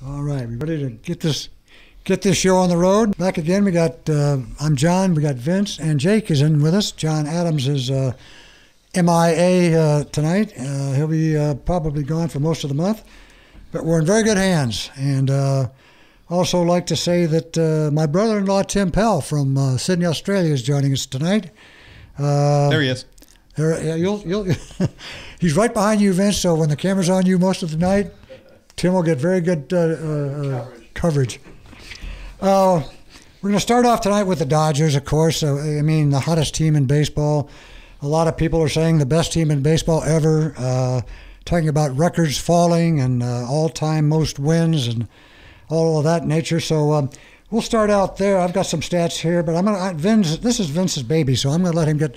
All right, we ready to get this show on the road? Back again. We got I'm John. We got Vince and Jake is in with us. John Adams is MIA tonight. He'll be probably gone for most of the month, but we're in very good hands. And also like to say that my brother-in-law Tim Pell from Sydney, Australia, is joining us tonight. There he is. You'll he's right behind you, Vince. So when the camera's on you most of the night, Tim will get very good coverage. We're going to start off tonight with the Dodgers, of course. I mean, the hottest team in baseball. A lot of people are saying the best team in baseball ever. Talking about records falling and all-time most wins and all of that nature. So we'll start out there. I've got some stats here, but this is Vince's baby, so I'm going to let him get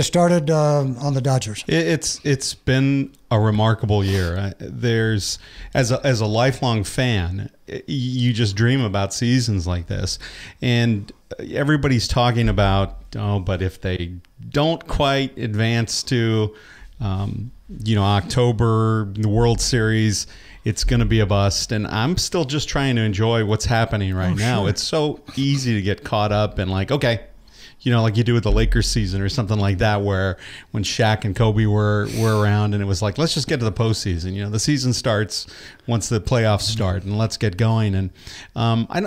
started on the Dodgers. It's been a remarkable year. There's as a lifelong fan, you just dream about seasons like this, and everybody's talking about but if they don't quite advance to October, the World Series, it's going to be a bust. And I'm still just trying to enjoy what's happening right now. Sure. It's so easy to get caught up in like like you do with the Lakers season or something like that, where when Shaq and Kobe were around and it was like, let's just get to the postseason. The season starts once the playoffs start and let's get going. And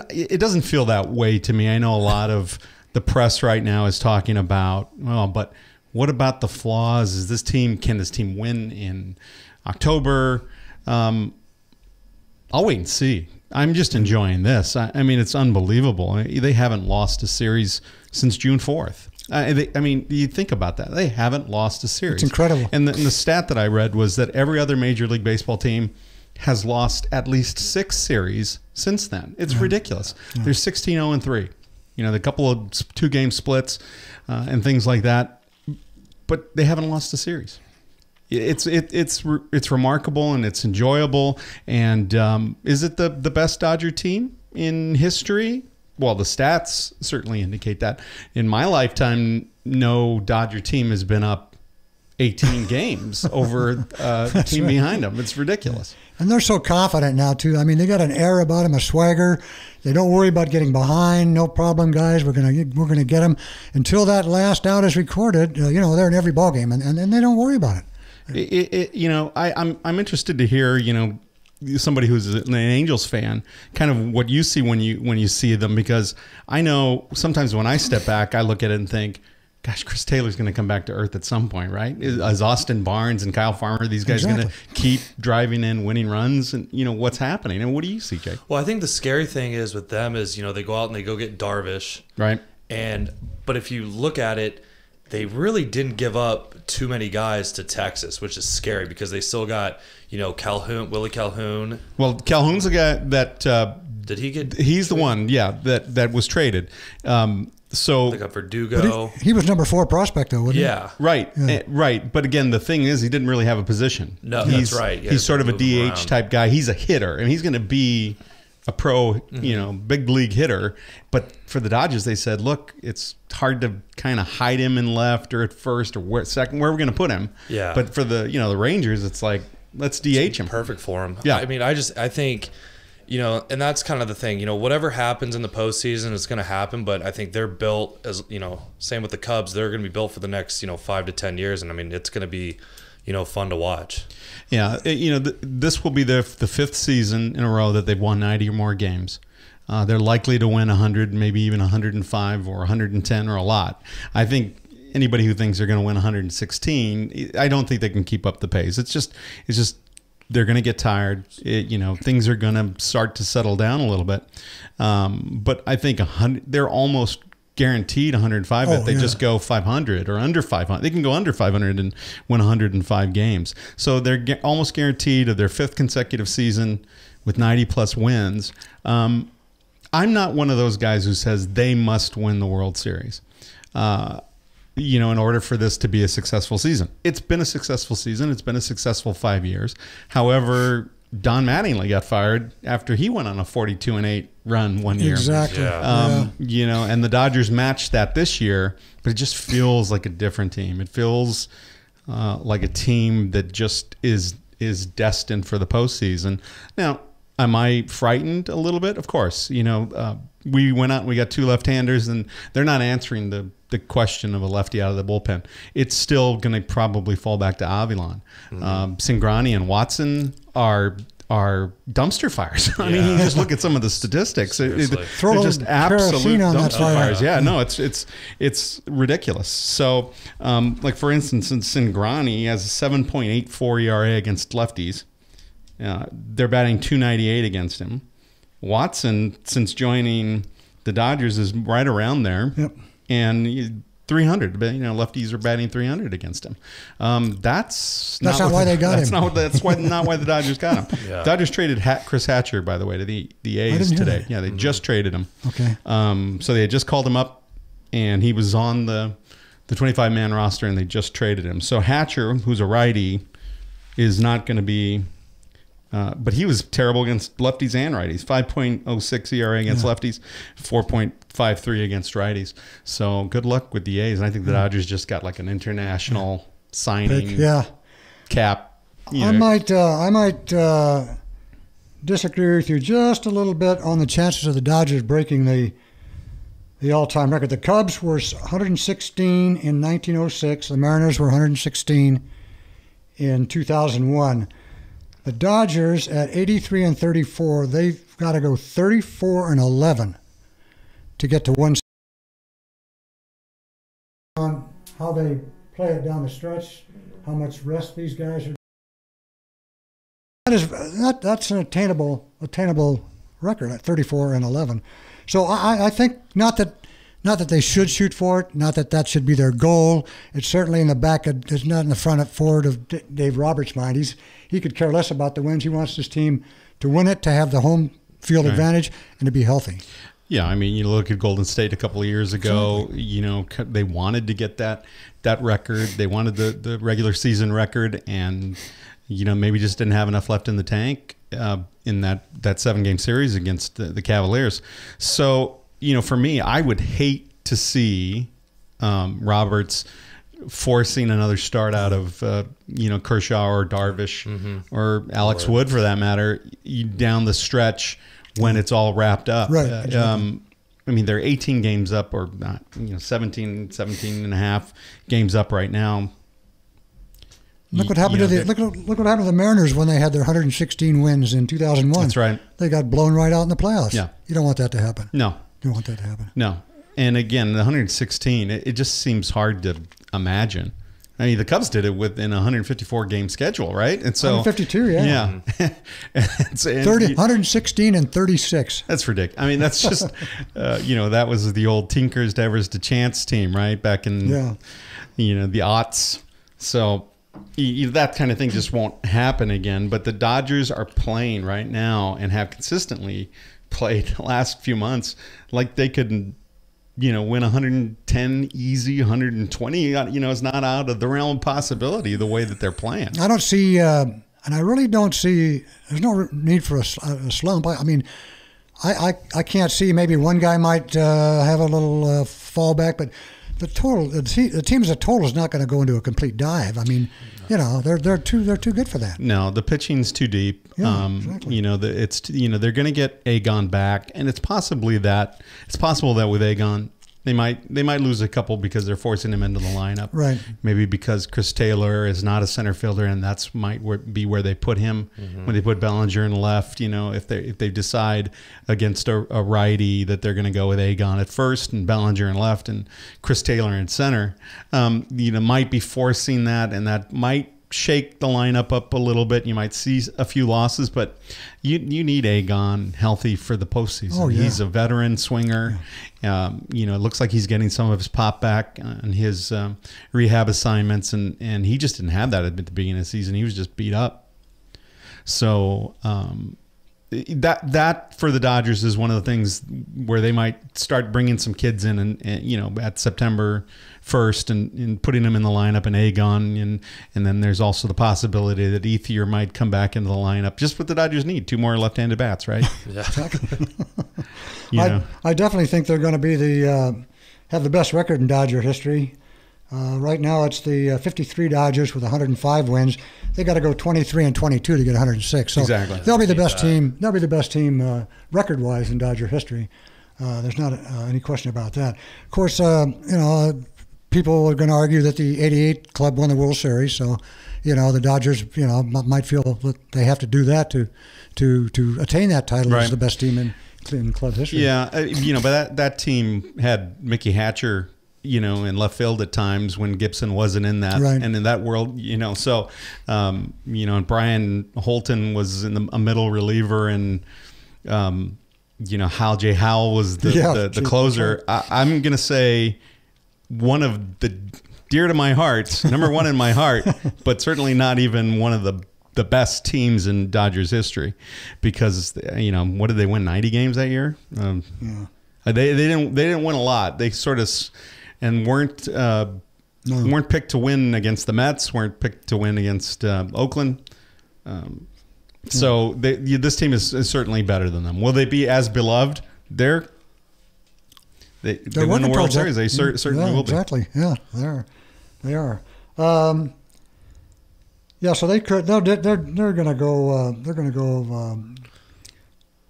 it doesn't feel that way to me. I know a lot of the press right now is talking about, but what about the flaws? Can this team win in October? I'll wait and see. I'm just enjoying this. I mean, it's unbelievable. They haven't lost a series since June 4th. You think about that. They haven't lost a series. It's incredible. And the stat that I read was that every other Major League Baseball team has lost at least 6 series since then. It's ridiculous. Yeah. They're 16-0-3. The couple of 2-game splits and things like that, but they haven't lost a series. It's remarkable and it's enjoyable. And is it the best Dodger team in history? Well, the stats certainly indicate that. In my lifetime, no Dodger team has been up 18 games over the team behind them. It's ridiculous. And they're so confident now, too. I mean, they got an air about them, a swagger. They don't worry about getting behind. No problem, guys. We're gonna get them. Until that last out is recorded, they're in every ballgame, and they don't worry about it. I'm interested to hear, somebody who's an Angels fan, kind of what you see when you see them, because I know sometimes when I step back, I look at it and think, gosh, Chris Taylor's going to come back to earth at some point, right? Is Austin Barnes and Kyle Farmer, these guys going to keep driving in winning runs? And, what's happening? And what do you see, Jake? Well, I think the scary thing is with them is, they go out and they go get Darvish. Right. But if you look at it, they really didn't give up too many guys to Texas, which is scary because they still got, Willie Calhoun. Well, Calhoun's the guy that did he get? He's the one, that was traded. So they got Verdugo. He was number 4 prospect, though, wasn't he? Right, yeah. Right. But again, the thing is, he didn't really have a position. No, that's right. He's sort of a DH type guy. He's a hitter, and he's going to be a pro, big league hitter. But for the Dodgers, they said, look, it's hard to kind of hide him in left or at first or second. Where are we going to put him? Yeah. But for the the Rangers, it's like, let's DH him. Perfect for him. Yeah. I mean, I think. And that's kind of the thing, whatever happens in the postseason is going to happen, but I think they're built as, same with the Cubs, they're going to be built for the next, 5 to 10 years. And I mean, it's going to be, fun to watch. Yeah. This will be the 5th season in a row that they've won 90 or more games. They're likely to win 100, maybe even 105 or 110 or a lot. I think anybody who thinks they're going to win 116, I don't think they can keep up the pace. It's just they're going to get tired. Things are going to start to settle down a little bit. But I think they're almost guaranteed 105 if they just go 500 or under 500. They can go under 500 and win 105 games. So they're almost guaranteed of their 5th consecutive season with 90-plus wins. I'm not one of those guys who says they must win the World Series. In order for this to be a successful season. It's been a successful season. It's been a successful 5 years. However, Don Mattingly got fired after he went on a 42-8 run one year. Exactly. And the Dodgers matched that this year, but it just feels like a different team. It feels like a team that just is destined for the postseason. Now, Am I frightened a little bit? Of course. We went out and we got 2 left-handers, and they're not answering the question of a lefty out of the bullpen. It's still going to probably fall back to Avilan. Cingrani and Watson are dumpster fires. I mean, you just look at some of the statistics. They're just absolute dumpster fires. Yeah, no, it's ridiculous. So, like for instance, in Cingrani has a 7.84 ERA against lefties. They're batting .298 against him. Watson, since joining the Dodgers, is right around there. Yep. And 300. Lefties are batting .300 against him. That's not why they got him. That's not why the Dodgers got him. Yeah. Dodgers traded Chris Hatcher, by the way, to the A's today. Yeah, they just traded him. Okay. So they had just called him up, and he was on the 25-man roster, and they just traded him. So Hatcher, who's a righty, is not going to be. But he was terrible against lefties and righties. 5.06 ERA against lefties, 4.53 against righties. So good luck with the A's. And I think the Dodgers just got like an international signing cap. I might disagree with you just a little bit on the chances of the Dodgers breaking the all-time record. The Cubs were 116 in 1906. The Mariners were 116 in 2001. The Dodgers at 83 and 34, they've got to go 34 and 11 to get to one. On how they play it down the stretch, how much rest these guys are. That's an attainable record at 34 and 11. So I think not that they should shoot for it, not that should be their goal. It's certainly in the back of, it's not in the front forward of Dave Roberts' mind. He could care less about the wins. He wants his team to win it, to have the home field advantage, and to be healthy. Yeah, I mean, you look at Golden State a couple of years ago. Exactly. They wanted to get that record. They wanted the regular season record, and maybe just didn't have enough left in the tank in that 7-game series against the Cavaliers. So, for me, I would hate to see Roberts forcing another start out of Kershaw or Darvish or Alex Wood, for that matter, down the stretch when it's all wrapped up. Right. Exactly. I mean, they're 18 games up, or not, 17 and a half games up right now. Look what happened look what happened to the Mariners when they had their 116 wins in 2001. That's right. They got blown right out in the playoffs. Yeah. You don't want that to happen. No. You don't want that to happen. No. And again, the 116, it just seems hard to imagine. I mean, the Cubs did it within a 154-game schedule, right? And so 152, yeah. Yeah. 116 and 36. That's ridiculous. I mean, that's just, that was the old Tinkers, Devers, DeChance team, right? Back in, the aughts. So that kind of thing just won't happen again. But the Dodgers are playing right now and have consistently played the last few months like they could win 110 easy, 120. It's not out of the realm of possibility the way that they're playing. I don't see, and I really don't see, there's no need for a slump. I mean, I can't see, maybe one guy might have a little fallback, but the team as a total is not going to go into a complete dive. I mean, they're too good for that. No, the pitching's too deep. Yeah, exactly. They're going to get Egon back, and it's possible that with Egon they might lose a couple because they're forcing him into the lineup. Right. Maybe because Chris Taylor is not a center fielder, and that's might be where they put him when they put Bellinger in left. If they decide against a righty that they're going to go with Egon at first and Bellinger in left and Chris Taylor in center, might be forcing that, and that might shake the lineup up a little bit. You might see a few losses, but you need Egon healthy for the postseason. Oh, yeah. He's a veteran swinger. Yeah. It looks like he's getting some of his pop back on his rehab assignments, and he just didn't have that at the beginning of the season. He was just beat up. So that for the Dodgers is one of the things where they might start bringing some kids in and at September 1st and putting them in the lineup, and Egon, and then there's also the possibility that Ethier might come back into the lineup. Just what the Dodgers need, 2 more left-handed bats, right? Yeah. I definitely think they're going to be have the best record in Dodger history. Right now, it's the 53 Dodgers with 105 wins. They got to go 23 and 22 to get 106. So exactly. They'll be the best team. They'll be the best team record-wise in Dodger history. There's not any question about that. Of course, people are going to argue that the '88 club won the World Series, so the Dodgers might feel that they have to do that to attain that title as the best team in club history. Yeah, but that team had Mickey Hatcher, in left field at times when Gibson wasn't in that, and in that world, so, and Brian Holton was in a middle reliever, and, Hal J. Howell was the closer. I'm going to say one of the dear to my heart, number one in my heart, but certainly not even one of the best teams in Dodgers history, because, what did they win, 90 games that year? They didn't win a lot. They sort of, and weren't picked to win against the Mets, weren't picked to win against Oakland. So this team is certainly better than them. Will they be as beloved? They win the World Series. They certainly will be. Exactly. Yeah, they are. So they could. They're going to go. They're going to go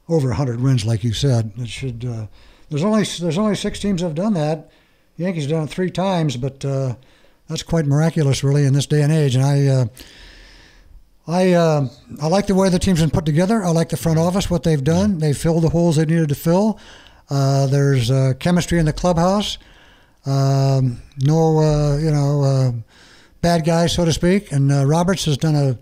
over 100 wins, like you said. It should. There's only 6 teams that have done that. Yankees done it 3 times, but that's quite miraculous, really, in this day and age. And I like the way the team's been put together. I like the front office, what they've done. They filled the holes they needed to fill. There's chemistry in the clubhouse. Bad guys, so to speak. And Roberts has done a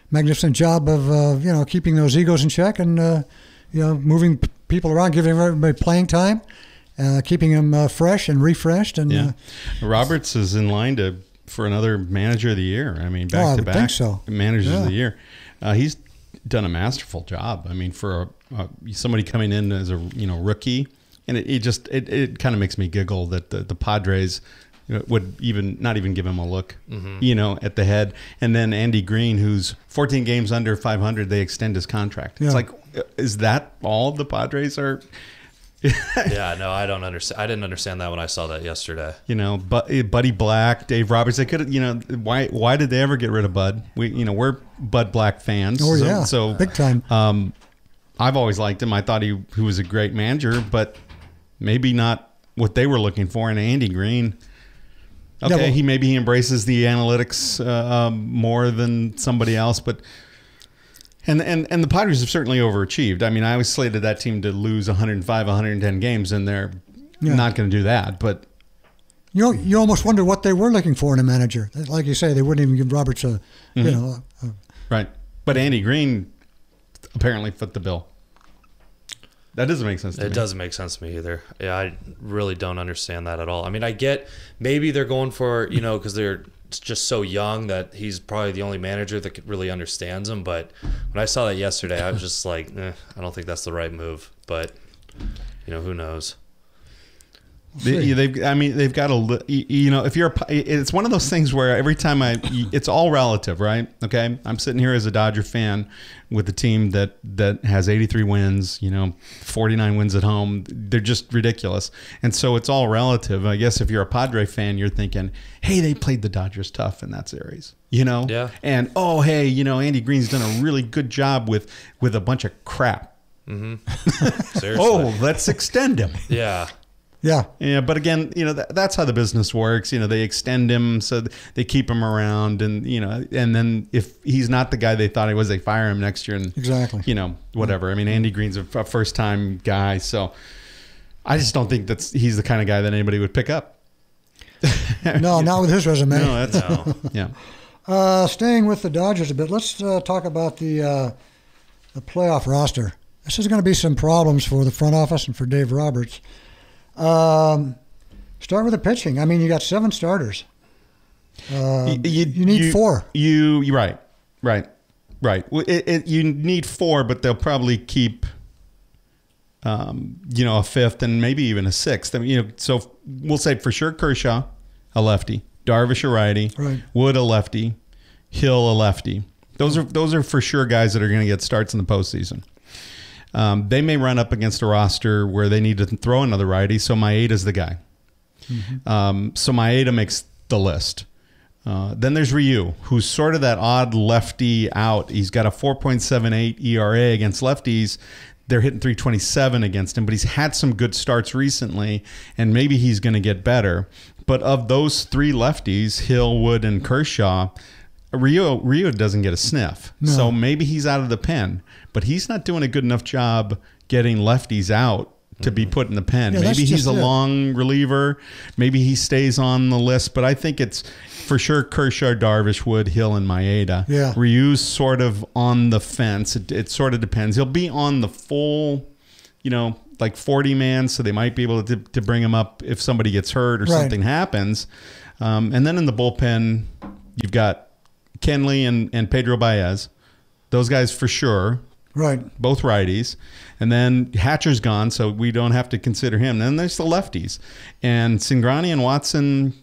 magnificent job of keeping those egos in check and moving people around, giving everybody playing time, keeping them fresh and refreshed. And Roberts is in line for another Manager of the Year. I mean, back to back, think so. Managers of the Year. He's done a masterful job. I mean, for somebody coming in as a rookie, and it kind of makes me giggle that the Padres would not even give him a look, at the head. And then Andy Green, who's 14 games under 500, they extend his contract. Yeah. It's like, is that all the Padres are? Yeah, no, I don't understand. I didn't understand that when I saw that yesterday. Buddy Black, Dave Roberts. They could, why did they ever get rid of Bud? We're Bud Black fans. Oh yeah, so big time. I've always liked him. I thought he was a great manager, but maybe not what they were looking for. And Andy Green, okay, he embraces the analytics more than somebody else, but. And the Padres have certainly overachieved. I mean, I always slated that team to lose 105, 110 games, and they're not going to do that. But you almost wonder what they were looking for in a manager. Like you say, they wouldn't even give Roberts right. But Andy Green apparently fit the bill. That doesn't make sense to me. It doesn't make sense to me either. Yeah, I really don't understand that at all. I mean, I get maybe they're going for, because they're just so young that he's probably the only manager that really understands him. But when I saw that yesterday, I was just like, I don't think that's the right move. But, who knows? They've got a, if you're, it's one of those things where every time it's all relative, right? Okay. I'm sitting here as a Dodger fan with a team that has 83 wins, 49 wins at home. They're just ridiculous. And so it's all relative. I guess if you're a Padre fan, you're thinking, hey, they played the Dodgers tough in that series, Yeah. And, oh, hey, Andy Green's done a really good job with a bunch of crap. Mm-hmm. Seriously. Oh, let's extend him. Yeah. Yeah, but again, that's how the business works. They extend him, so they keep him around, and and then if he's not the guy they thought he was, they fire him next year, and exactly, whatever. I mean, Andy Green's a first-time guy, so I just don't think he's the kind of guy that anybody would pick up. No, not with his resume. No, yeah. Staying with the Dodgers a bit, let's talk about the playoff roster. This is going to be some problems for the front office and for Dave Roberts. Start with the pitching. I mean, you got 7 starters. You need 4. You're right. Well, you need 4, but they'll probably keep, a 5th and maybe even a 6th. I mean, so we'll say for sure Kershaw, a lefty, Darvish a righty, right. Wood a lefty, Hill a lefty. Those are for sure guys that are going to get starts in the postseason. They may run up against a roster where they need to throw another righty, so Maeda's the guy. Mm-hmm. So Maeda makes the list. Then there's Ryu, who's sort of that odd lefty out. He's got a 4.78 ERA against lefties. They're hitting 327 against him, but he's had some good starts recently, and maybe he's going to get better. But of those three lefties, Hill, Wood, and Kershaw, Ryu doesn't get a sniff. No. So maybe he's out of the pen, but he's not doing a good enough job getting lefties out to be put in the pen. Yeah, maybe he's a long reliever. Maybe he stays on the list, but I think it's for sure Kershaw, Darvish, Wood, Hill, and Maeda. Yeah. Ryu's sort of on the fence. It sort of depends. He'll be on the full, like 40-man, so they might be able to bring him up if somebody gets hurt or something happens. And then in the bullpen, you've got Kenley and Pedro Baez. Those guys for sure. Right. Both righties. And then Hatcher's gone, so we don't have to consider him. Then there's the lefties. And Cingrani and Watson,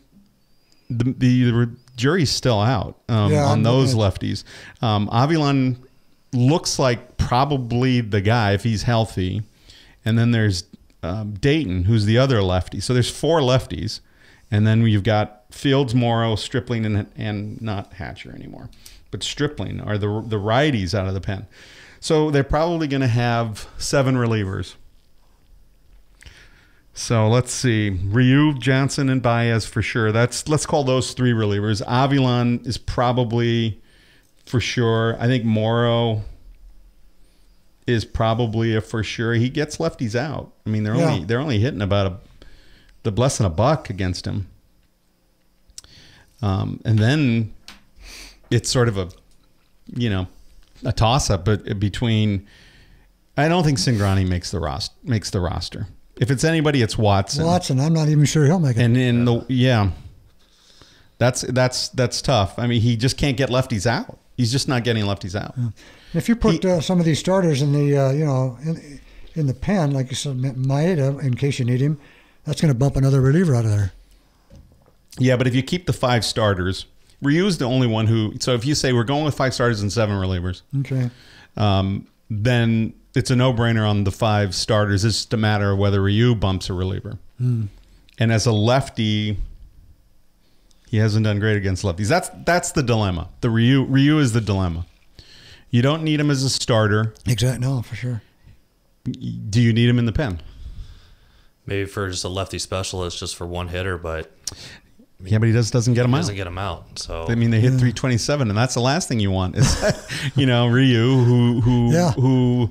the jury's still out on those lefties. Avilan looks like probably the guy if he's healthy. And then there's Dayton, who's the other lefty. So there's four lefties. And then you've got Fields, Morrow, Stripling, and not Hatcher anymore. But Stripling are the righties out of the pen. So they're probably going to have 7 relievers. So let's see. Ryu, Johnson, and Baez for sure. Let's call those 3 relievers. Avilan is probably for sure. I think Morrow is probably a for sure. He gets lefties out. I mean, they're only hitting about the less than a buck against him. And then it's sort of a toss-up between. I don't think Cingrani makes the roster. If it's anybody, it's Watson. I'm not even sure he'll make it. And that's tough. I mean, he just can't get lefties out. He's just not getting lefties out. Yeah. If you put some of these starters in the in the pen, like you said, Maeda, in case you need him, that's going to bump another reliever out of there. Yeah, but if you keep the 5 starters, Ryu's the only one who. So if you say we're going with 5 starters and 7 relievers, okay, then it's a no-brainer on the 5 starters. It's just a matter of whether Ryu bumps a reliever. And as a lefty, he hasn't done great against lefties. That's the dilemma. The Ryu is the dilemma. You don't need him as a starter. Exactly. No, for sure. Do you need him in the pen? Maybe for just a lefty specialist, just for one hitter, but. Yeah, but he doesn't get him out. Doesn't get him out. So I mean, they hit 327, and that's the last thing you want. Is Ryu, who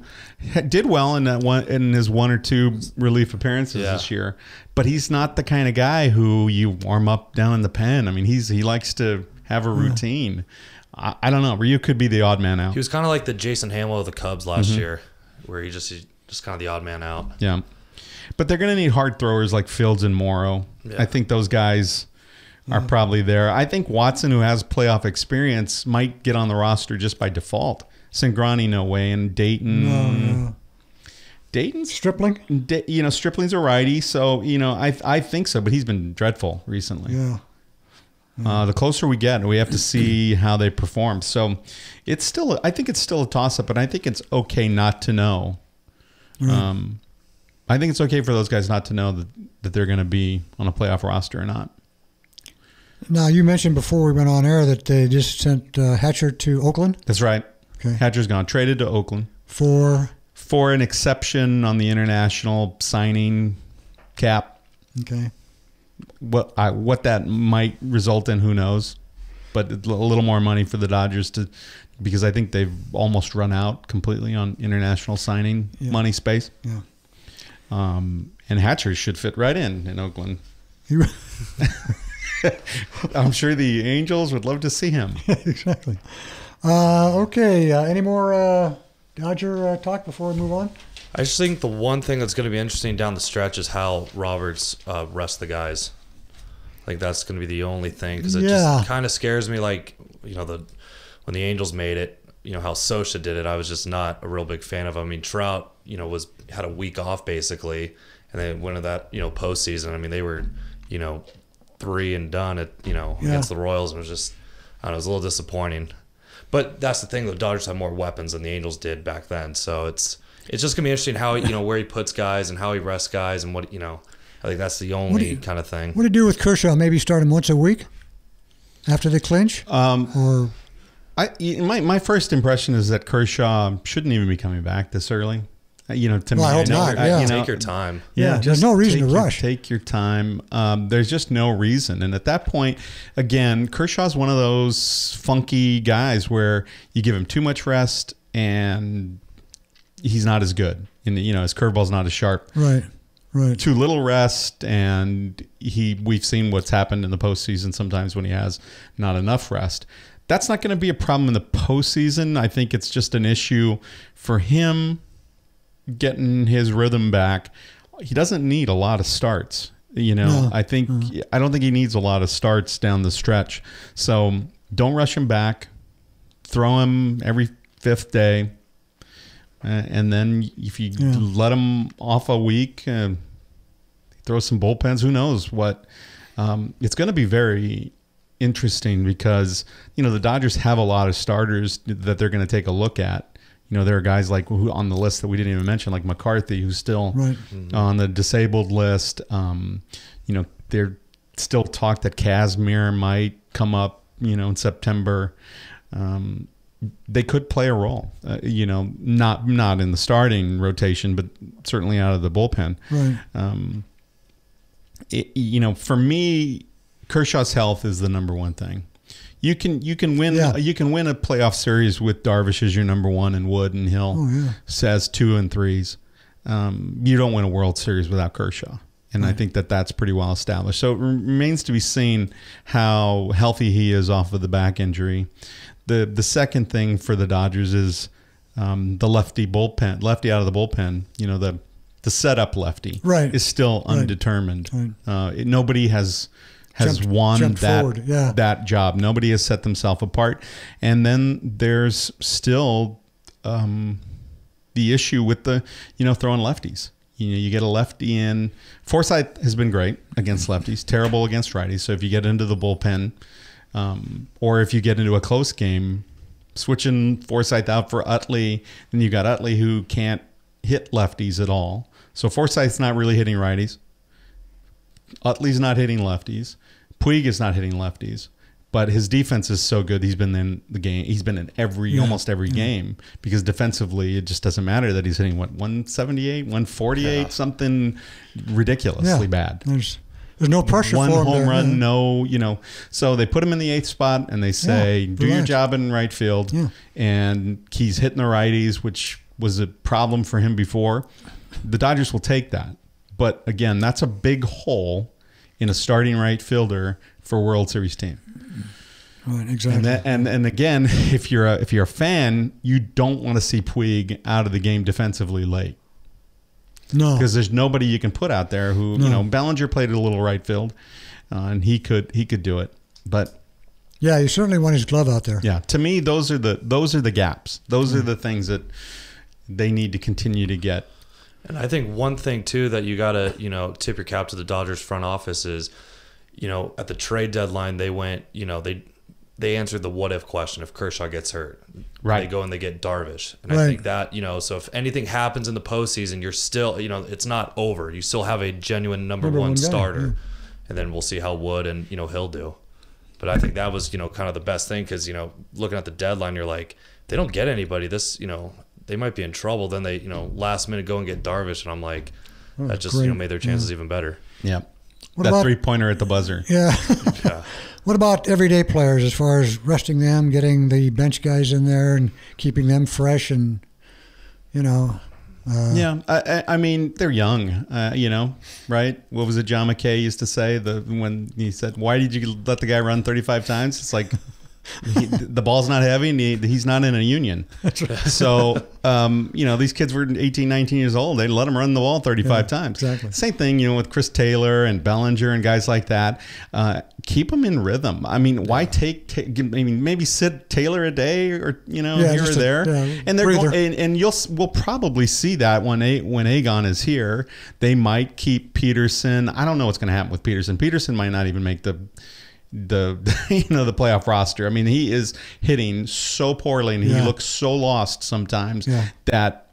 did well in his 1 or 2 relief appearances this year, but he's not the kind of guy who you warm up down in the pen. I mean, he likes to have a routine. I don't know. Ryu could be the odd man out. He was kind of like the Jason Hamill of the Cubs last year, where he's just kind of the odd man out. Yeah, but they're going to need hard throwers like Fields and Morrow. Yeah. I think those guys are probably there. I think Watson, who has playoff experience, might get on the roster just by default. Cingrani, no way. And Dayton. No. Dayton's Stripling? Stripling's a righty, so, I think so, but he's been dreadful recently. Yeah. The closer we get, we have to see how they perform. So I think it's still a toss-up, but I think it's okay not to know. Right. I think it's okay for those guys not to know that they're going to be on a playoff roster or not. Now, you mentioned before we went on air that they just sent Hatcher to Oakland. That's right. Okay. Hatcher's gone. Traded to Oakland. For an exception on the international signing cap. Okay. What that might result in, who knows? But a little more money for the Dodgers because I think they've almost run out completely on international signing money space. Yeah. And Hatcher should fit right in Oakland. I'm sure the Angels would love to see him. Exactly. Okay. Any more Dodger talk before we move on? I just think the one thing that's going to be interesting down the stretch is how Roberts rests the guys. Like that's going to be the only thing because it just kind of scares me. Like when the Angels made it, how Scioscia did it. I was just not a real big fan of. I mean, Trout, had a week off basically, and they went to that postseason. I mean, they were 3 and done at against the Royals. And it was just it was a little disappointing. But that's the thing, the Dodgers have more weapons than the Angels did back then. So it's just gonna be interesting how where he puts guys and how he rests guys and what I think that's the only kind of thing. What do you do with Kershaw? Maybe start him once a week? after they clinch? Or my first impression is that Kershaw shouldn't even be coming back this early. To me, I hope not. Yeah. Take your time. Yeah, there's no reason to rush. Take your time. There's just no reason. And at that point, again, Kershaw's one of those funky guys where you give him too much rest and he's not as good. And his curveball's not as sharp. Right. Too little rest, and we've seen what's happened in the postseason sometimes when he has not enough rest. That's not going to be a problem in the postseason. I think it's just an issue for him getting his rhythm back. He doesn't need a lot of starts. No. I don't think he needs a lot of starts down the stretch. So don't rush him back. Throw him every 5th day. And then if you let him off a week, throw some bullpens, who knows what. It's going to be very interesting because, the Dodgers have a lot of starters that they're going to take a look at. There are guys like who on the list that we didn't even mention, like McCarthy, who's still on the disabled list. There's still talk that Kazmir might come up, in September. They could play a role, not in the starting rotation, but certainly out of the bullpen. Right. For me, Kershaw's health is the number one thing. You can win you can win a playoff series with Darvish as your number one and Wood and Hill says 2 and 3s. You don't win a World Series without Kershaw. And I think that's pretty well established. So it remains to be seen how healthy he is off of the back injury. The second thing for the Dodgers is the lefty out of the bullpen. The setup lefty is still undetermined. Right. Nobody has won that job. Nobody has set themselves apart. And then there's still the issue with the throwing lefties. You get a lefty in. Forsythe has been great against lefties, terrible against righties. So if you get into the bullpen, or if you get into a close game, switching Forsythe out for Utley, then you got Utley who can't hit lefties at all. So Forsythe's not really hitting righties. Utley's not hitting lefties. Puig is not hitting lefties. But his defense is so good. He's been in the game. He's been in almost every game because defensively it just doesn't matter that he's hitting 178, 148, something ridiculously bad. There's no pressure for him. One home run, So they put him in the 8th spot and they say, do your job in right field. Yeah. And he's hitting the righties, which was a problem for him before. The Dodgers will take that. But again, that's a big hole in a starting right fielder for a World Series team. Right, exactly. And again, if you're a fan, you don't want to see Puig out of the game defensively late. No, because there's nobody you can put out there who Bellinger played a little right field, and he could do it. But yeah, you certainly want his glove out there. Yeah, to me, those are the gaps. Those are the things that they need to continue to get. And I think one thing too that you gotta tip your cap to the Dodgers front office is, at the trade deadline they went they answered the what if question. If Kershaw gets hurt, they go and they get Darvish. And I think that, so if anything happens in the postseason, you're still, it's not over. You still have a genuine number one starter. And then we'll see how Wood and, Hill do. But I think that was, kind of the best thing because, looking at the deadline, you're like, they don't get anybody. This, they might be in trouble. Then they, last minute go and get Darvish. And I'm like, that just, made their chances even better. Yeah. That 3-pointer at the buzzer. Yeah. What about everyday players as far as resting them, getting the bench guys in there and keeping them fresh and, I mean, they're young, right? What was it John McKay used to say when he said, why did you let the guy run 35 times? It's like, the ball's not heavy and he's not in a union. So, these kids were 18, 19 years old. They let him run the ball 35 times. Exactly. Same thing, with Chris Taylor and Bellinger and guys like that. Keep them in rhythm. I mean, why maybe sit Taylor a day or, here or there. And they're we'll probably see that when Agon is here. They might keep Peterson. I don't know what's going to happen with Peterson. Peterson might not even make the playoff roster. I mean, he is hitting so poorly and he looks so lost sometimes that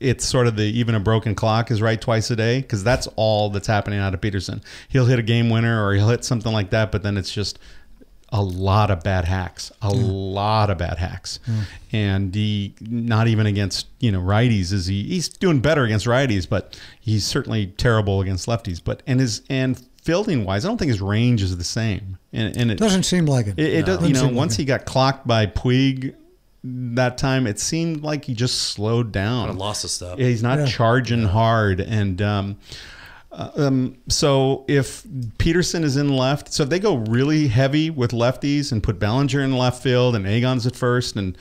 it's sort of even a broken clock is right twice a day, because that's all that's happening out of Peterson. He'll hit a game winner or he'll hit something like that, but then it's just a lot of bad hacks, and he not even against righties is he's doing better against righties, but he's certainly terrible against lefties. But and fielding wise, I don't think his range is the same, and it doesn't seem like it. It does. Once he got clocked by Puig that time, it seemed like he just slowed down, kind of lost a step. He's not charging hard, and. So if Peterson is in left, so if they go really heavy with lefties and put Bellinger in left field and Agon's at first and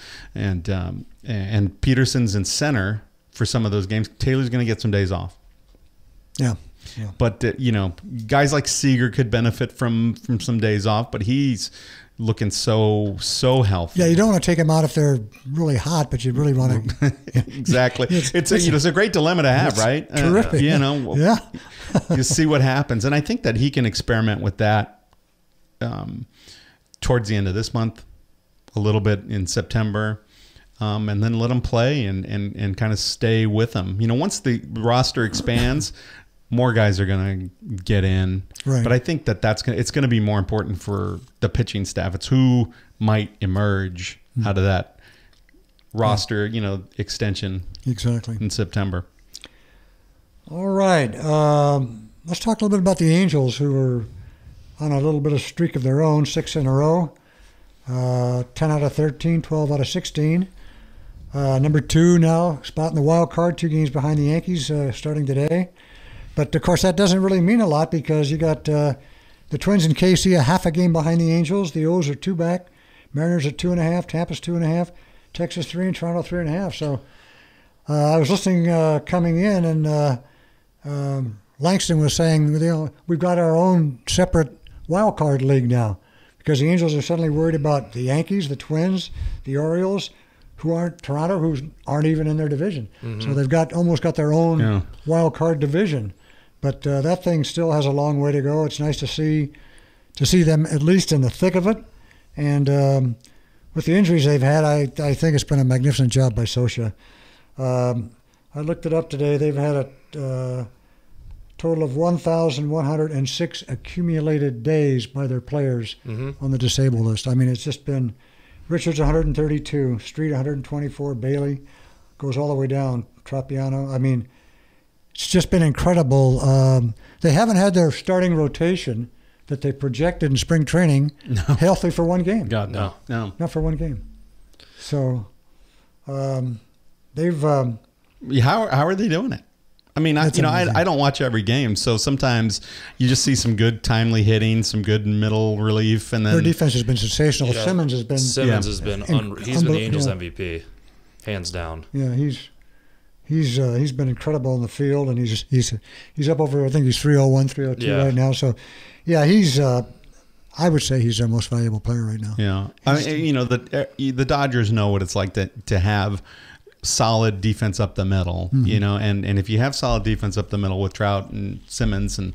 Peterson's in center for some of those games, Taylor's going to get some days off. Yeah. But guys like Seager could benefit from some days off, but he's looking so healthy. Yeah, you don't want to take them out if they're really hot, but you really want to. Exactly. It's a great dilemma to have, right? Terrific. Yeah. You see what happens, and I think that he can experiment with that towards the end of this month, a little bit in September, and then let him play and kind of stay with him. Once the roster expands. More guys are going to get in, right. But I think it's going to be more important for the pitching staff. It's who might emerge out of that roster, extension exactly in September. All right, let's talk a little bit about the Angels, who are on a little bit of streak of their own, 6 in a row, 10 out of 13, 12 out of 16. Number 2 now, spot in the wild card, 2 games behind the Yankees starting today. But, of course, that doesn't really mean a lot because you got the Twins and KC a half a game behind the Angels. The O's are 2 back. Mariners at 2.5. Tampa's 2.5. Texas 3 and Toronto 3.5. So I was listening coming in, and Langston was saying, we've got our own separate wild card league now because the Angels are suddenly worried about the Yankees, the Twins, the Orioles, who aren't even in their division. Mm-hmm. So they've almost got their own wild card division. But that thing still has a long way to go. It's nice to see them at least in the thick of it. And with the injuries they've had, I think it's been a magnificent job by Scioscia. I looked it up today. They've had a total of 1,106 accumulated days by their players on the disabled list. I mean, it's just been Richards 132, Street 124, Bailey goes all the way down, Tropiano. I mean, it's just been incredible. They haven't had their starting rotation that they projected in spring training healthy for one game. God, no. Not for one game. So they've... How are they doing it? I mean, I don't watch every game, so sometimes you just see some good timely hitting, some good middle relief, and then their defense has been sensational. Yeah. Simmons has been he's been the Angels MVP, hands down. Yeah, he's been incredible in the field, and he's up over, I think he's 301, 302 right now. So yeah, he's I would say he's their most valuable player right now. Yeah, the Dodgers know what it's like to have solid defense up the middle, and if you have solid defense up the middle with Trout and Simmons, and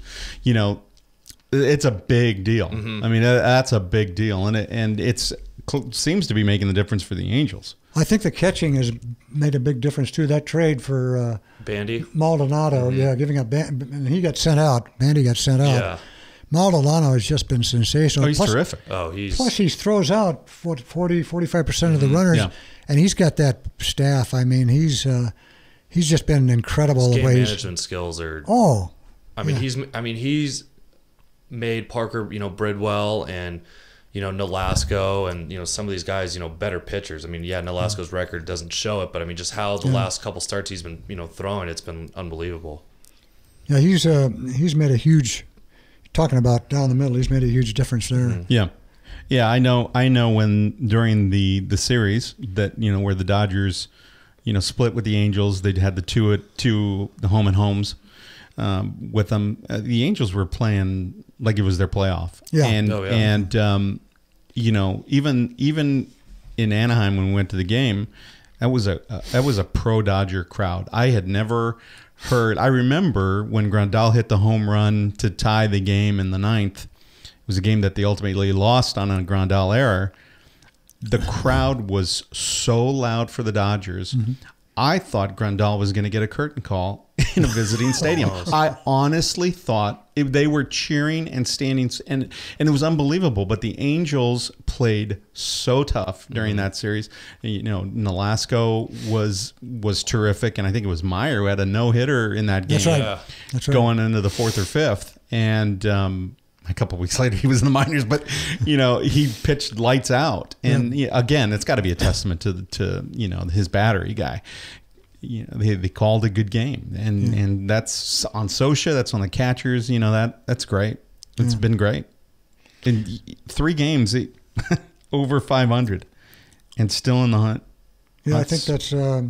it's a big deal. I mean, that's a big deal, and it seems to be making the difference for the Angels. I think the catching has made a big difference too. That trade for Bandy Maldonado, giving up and he got sent out. Bandy got sent out. Yeah. Maldonado has just been sensational. Oh, he's terrific. Plus, he throws out 45% of the runners, and he's got that staff. I mean, he's just been incredible. His the game way management skills are. He's made Parker, Bridwell and Nolasco and some of these guys, better pitchers. I mean, Nolasco's record doesn't show it, but I mean, just how the last couple starts he's been throwing, it's been unbelievable. Yeah, he's made a huge. Talking about down the middle, he's made a huge difference there. Yeah, I know. When during the series that where the Dodgers, split with the Angels, they had the two home and homes with them. The Angels were playing like it was their playoff. Yeah, and even in Anaheim when we went to the game, that was a pro Dodger crowd. I had never heard. I remember when Grandal hit the home run to tie the game in the 9th. It was a game that they ultimately lost on a Grandal error. The crowd was so loud for the Dodgers. I thought Grandal was going to get a curtain call in a visiting stadium. I honestly thought they were cheering and standing, and it was unbelievable. But the Angels played so tough during that series. You know, Nolasco was terrific, and I think it was Meyer who had a no-hitter in that game. That's right. Yeah. That's right. Going into the 4th or 5th, and a couple of weeks later he was in the minors. But you know, he pitched lights out, and again, it's got to be a testament to you know, his battery guy. You know, they called a good game, and that's on Scioscia, that's on the catchers. You know, that's great. It's been great. In 3 games, over 500, and still in the hunt. Yeah, I think that's. I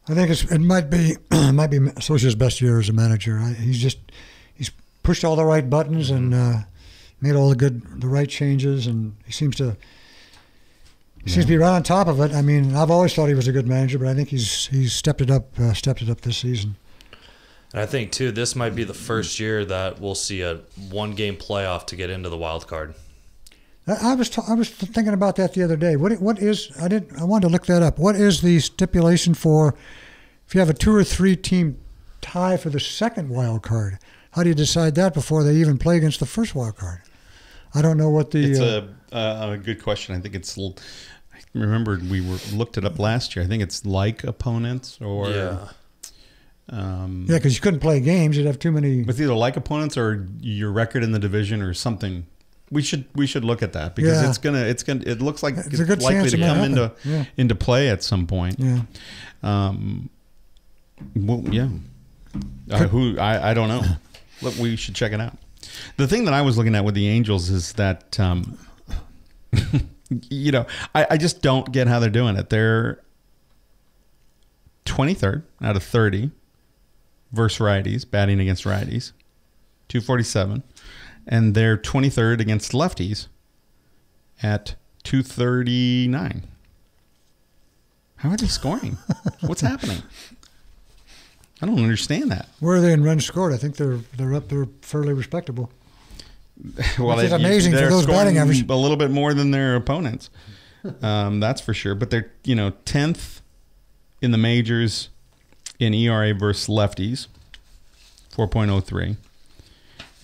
think it might be Scioscia's best year as a manager. He's pushed all the right buttons and made all the right changes, and he seems to be right on top of it. I mean, I've always thought he was a good manager, but I think he's stepped it up this season. And I think too, this might be the first year that we'll see a 1-game playoff to get into the wild card. I was thinking about that the other day. What is I wanted to look that up. What is the stipulation for if you have a 2 or 3 team tie for the second wild card? How do you decide that before they even play against the first wild card? I don't know what the. It's a good question. I think it's. I remember we looked it up last year. I think it's like opponents or. Yeah. Because you couldn't play games. You'd have too many. It's either like opponents or your record in the division or something. We should look at that because it looks like it's likely to come into play at some point. Yeah. Well, yeah. I don't know. Look, we should check it out. The thing that I was looking at with the Angels is that you know, I just don't get how they're doing it. They're 23rd out of 30 versus righties, batting against righties, 247. And they're 23rd against lefties at 239. How are they scoring? What's happening? I don't understand that. Where are they in runs scored? I think they're up there fairly respectable. Well, it's amazing for those batting average. A little bit more than their opponents. That's for sure. But they're 10th in the majors in ERA versus lefties, 4.03,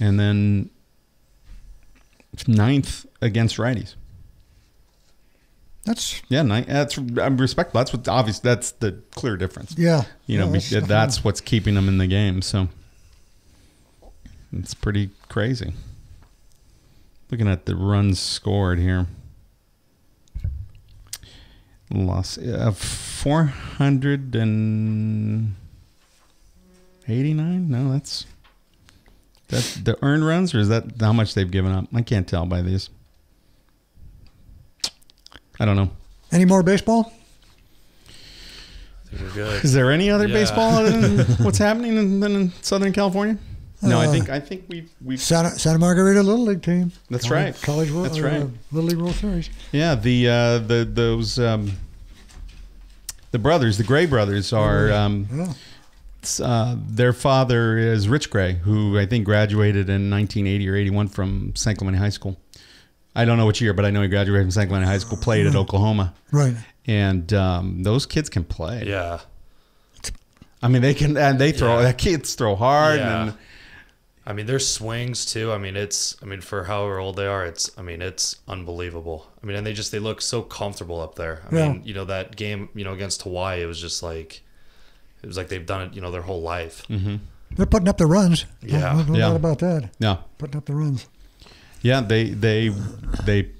and then 9th against righties. That's respectable. That's what obvious. That's the clear difference. Yeah, you know, that's what's keeping them in the game. So it's pretty crazy. Looking at the runs scored here, loss 489. No, that's the earned runs, or is that how much they've given up? I can't tell by these. I don't know. Any more baseball? I think we're good. Is there any other baseball other than what's happening in Southern California? No, I think we've Santa Margarita Little League team. That's right. College World. That's right. Little League World Series. Yeah, the brothers, the Gray brothers, are. Their father is Rich Gray, who I think graduated in 1980 or 81 from San Clemente High School. I don't know which year, but I know he graduated from San Clemente High School, played at Oklahoma. Right. And those kids can play. Yeah. I mean, they can, and they throw. Yeah. Kids throw hard. Yeah. And I mean, their swings too. I mean, for however old they are, it's unbelievable. I mean, and they look so comfortable up there. I mean, you know, that game, you know, against Hawaii, it was like they've done it, you know, their whole life. Mm-hmm. They're putting up the runs. Yeah. No doubt about that. Yeah. Putting up the runs. Yeah, they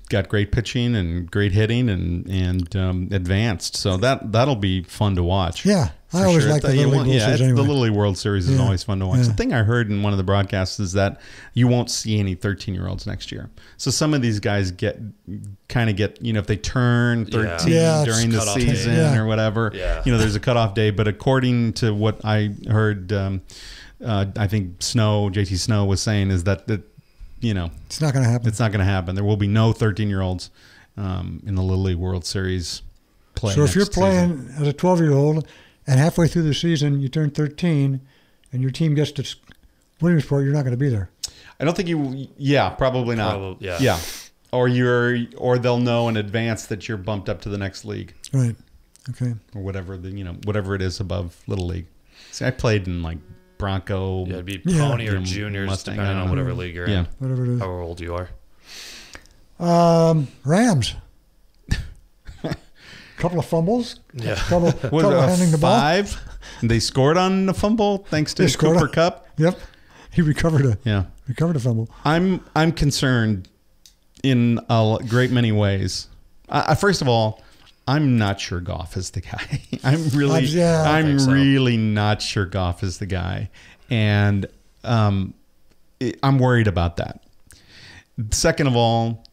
got great pitching and great hitting and advanced. So that'll be fun to watch. Yeah, I always like the Little League World Series anyway. The Little League World Series is always fun to watch. The thing I heard in one of the broadcasts is that you won't see any 13-year-olds next year. So some of these guys get, you know, if they turn 13 during the season or whatever, you know, there's a cutoff day. But according to what I heard, I think JT Snow was saying is that you know, it's not going to happen. It's not going to happen. There will be no 13-year-olds in the Little League World Series play. So if you're playing as a 12-year-old and halfway through the season you turn 13 and your team gets to Williamsport, you're not going to be there. I don't think you. Yeah, probably not. Yeah. Or they'll know in advance that you're bumped up to the next league. Right. Okay. or whatever whatever it is above Little League. See, I played in like Bronco. Yeah, it'd be Pony or Yeah, Juniors, Mustang, depending I don't on know. whatever league you're Yeah. in. Whatever it is. However old you are. Rams. Couple of fumbles. Yeah. Couple Was it handing the ball. 5? And they scored on the fumble thanks to They scored Cooper on- Kupp. Yep. He recovered Yeah. a fumble. I'm concerned in a great many ways. First of all, I'm not sure Goff is the guy. I'm think so. really not sure Goff is the guy, and I'm worried about that. Second of all,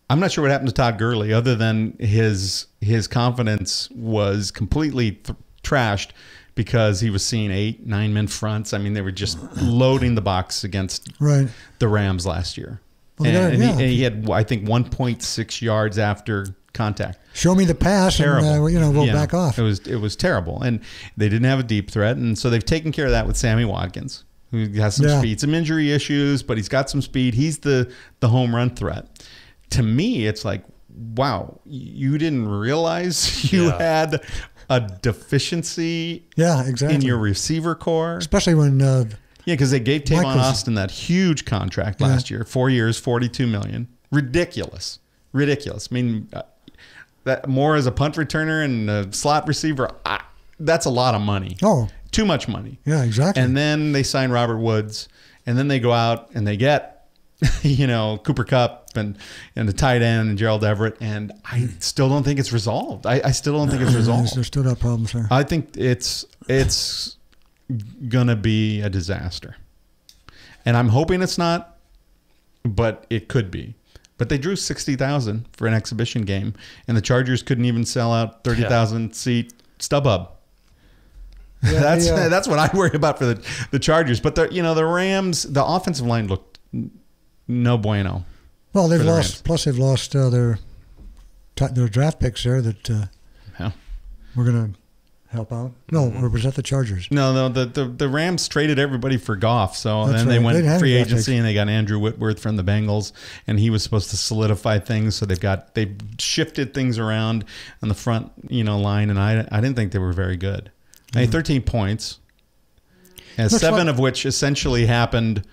I'm not sure what happened to Todd Gurley, other than his confidence was completely trashed because he was seeing 8-9 men fronts. I mean, they were just loading the box against the Rams last year. Well, And he had, I think, 1.6 yards after contact. Show me the pass, Terrible. and we'll back off. It was terrible, and they didn't have a deep threat, and so they've taken care of that with Sammy Watkins, who has some speed, some injury issues, but he's got some speed. He's the home run threat. To me, it's like, wow, you didn't realize you had a deficiency in your receiver core. Especially when because they gave Tavon Austin that huge contract last year, 4 years, $42 million. Ridiculous. I mean, that more as a punt returner and a slot receiver, that's a lot of money. Oh, too much money. Yeah, exactly. And then they sign Robert Woods, and then they go out and they get Cooper Kupp and the tight end and Gerald Everett, and I still don't think it's resolved. I still don't think it's resolved. There's still got problems there. I think it's gonna be a disaster, and I'm hoping it's not, but it could be. But they drew 60,000 for an exhibition game, and the Chargers couldn't even sell out 30,000 seat StubHub. Yeah, that's what I worry about for the Chargers. But the Rams, the offensive line looked no bueno. Well, they've the lost. Rams. Plus, they've lost their draft picks there that we're going to help out. No, or was that the Chargers? No. The Rams traded everybody for Goff, so That's then they right. went They didn't have free any draft agency and they got Andrew Whitworth from the Bengals, and he was supposed to solidify things. So they shifted things around on the front line, and I didn't think they were very good. I mean, 13 points, and 7 of which essentially happened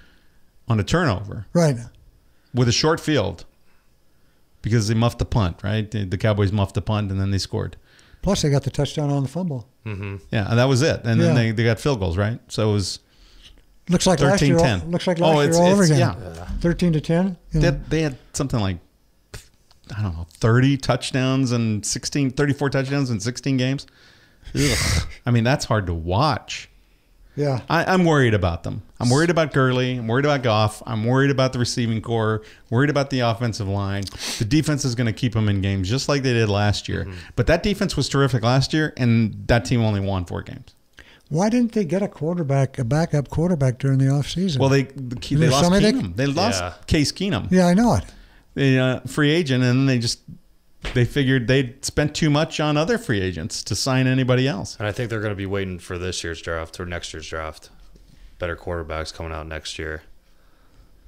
on a turnover, right? With a short field, because they muffed the punt, right? The Cowboys muffed the punt, and then they scored. Plus, they got the touchdown on the fumble. Mm-hmm. Yeah, and that was it. And then they got field goals, right? So it was looks like 13-10. last year. Looks like last year all over again. Yeah. 13-10. They had something like, I don't know, 30 touchdowns and 34 touchdowns in 16 games. Ugh. I mean, that's hard to watch. Yeah. I'm worried about them. I'm worried about Gurley. I'm worried about Goff. I'm worried about the receiving core. Worried about the offensive line. The defense is going to keep them in games just like they did last year. Mm-hmm. But that defense was terrific last year, and that team only won 4 games. Why didn't they get a backup quarterback during the offseason? Well, they lost Keenum. They lost Case Keenum. Yeah, I know it. The free agent, and then they figured they'd spent too much on other free agents to sign anybody else. And I think they're going to be waiting for this year's draft or next year's draft. Better quarterbacks coming out next year.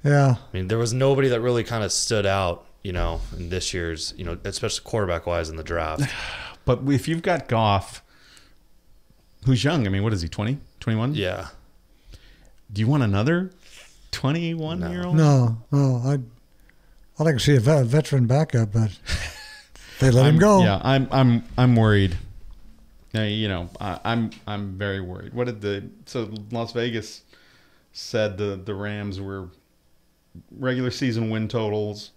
Yeah. I mean, there was nobody that really kind of stood out, in this year's, especially quarterback-wise in the draft. But if you've got Goff, who's young, I mean, what is he, 20, 21? Yeah. Do you want another 21-year-old? No. I'd like to see a veteran backup, but they let him go. Yeah, I'm worried. I'm very worried. So Las Vegas said the Rams were regular season win totals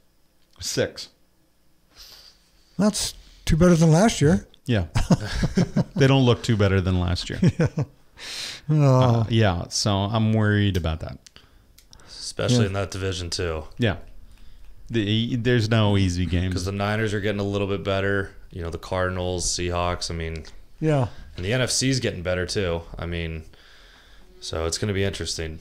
6. That's too better than last year. Yeah. They don't look too better than last year. Yeah. So I'm worried about that. Especially in that division too. Yeah. There's no easy games. Because the Niners are getting a little bit better. The Cardinals, Seahawks, Yeah. And the NFC's getting better too. So it's going to be interesting.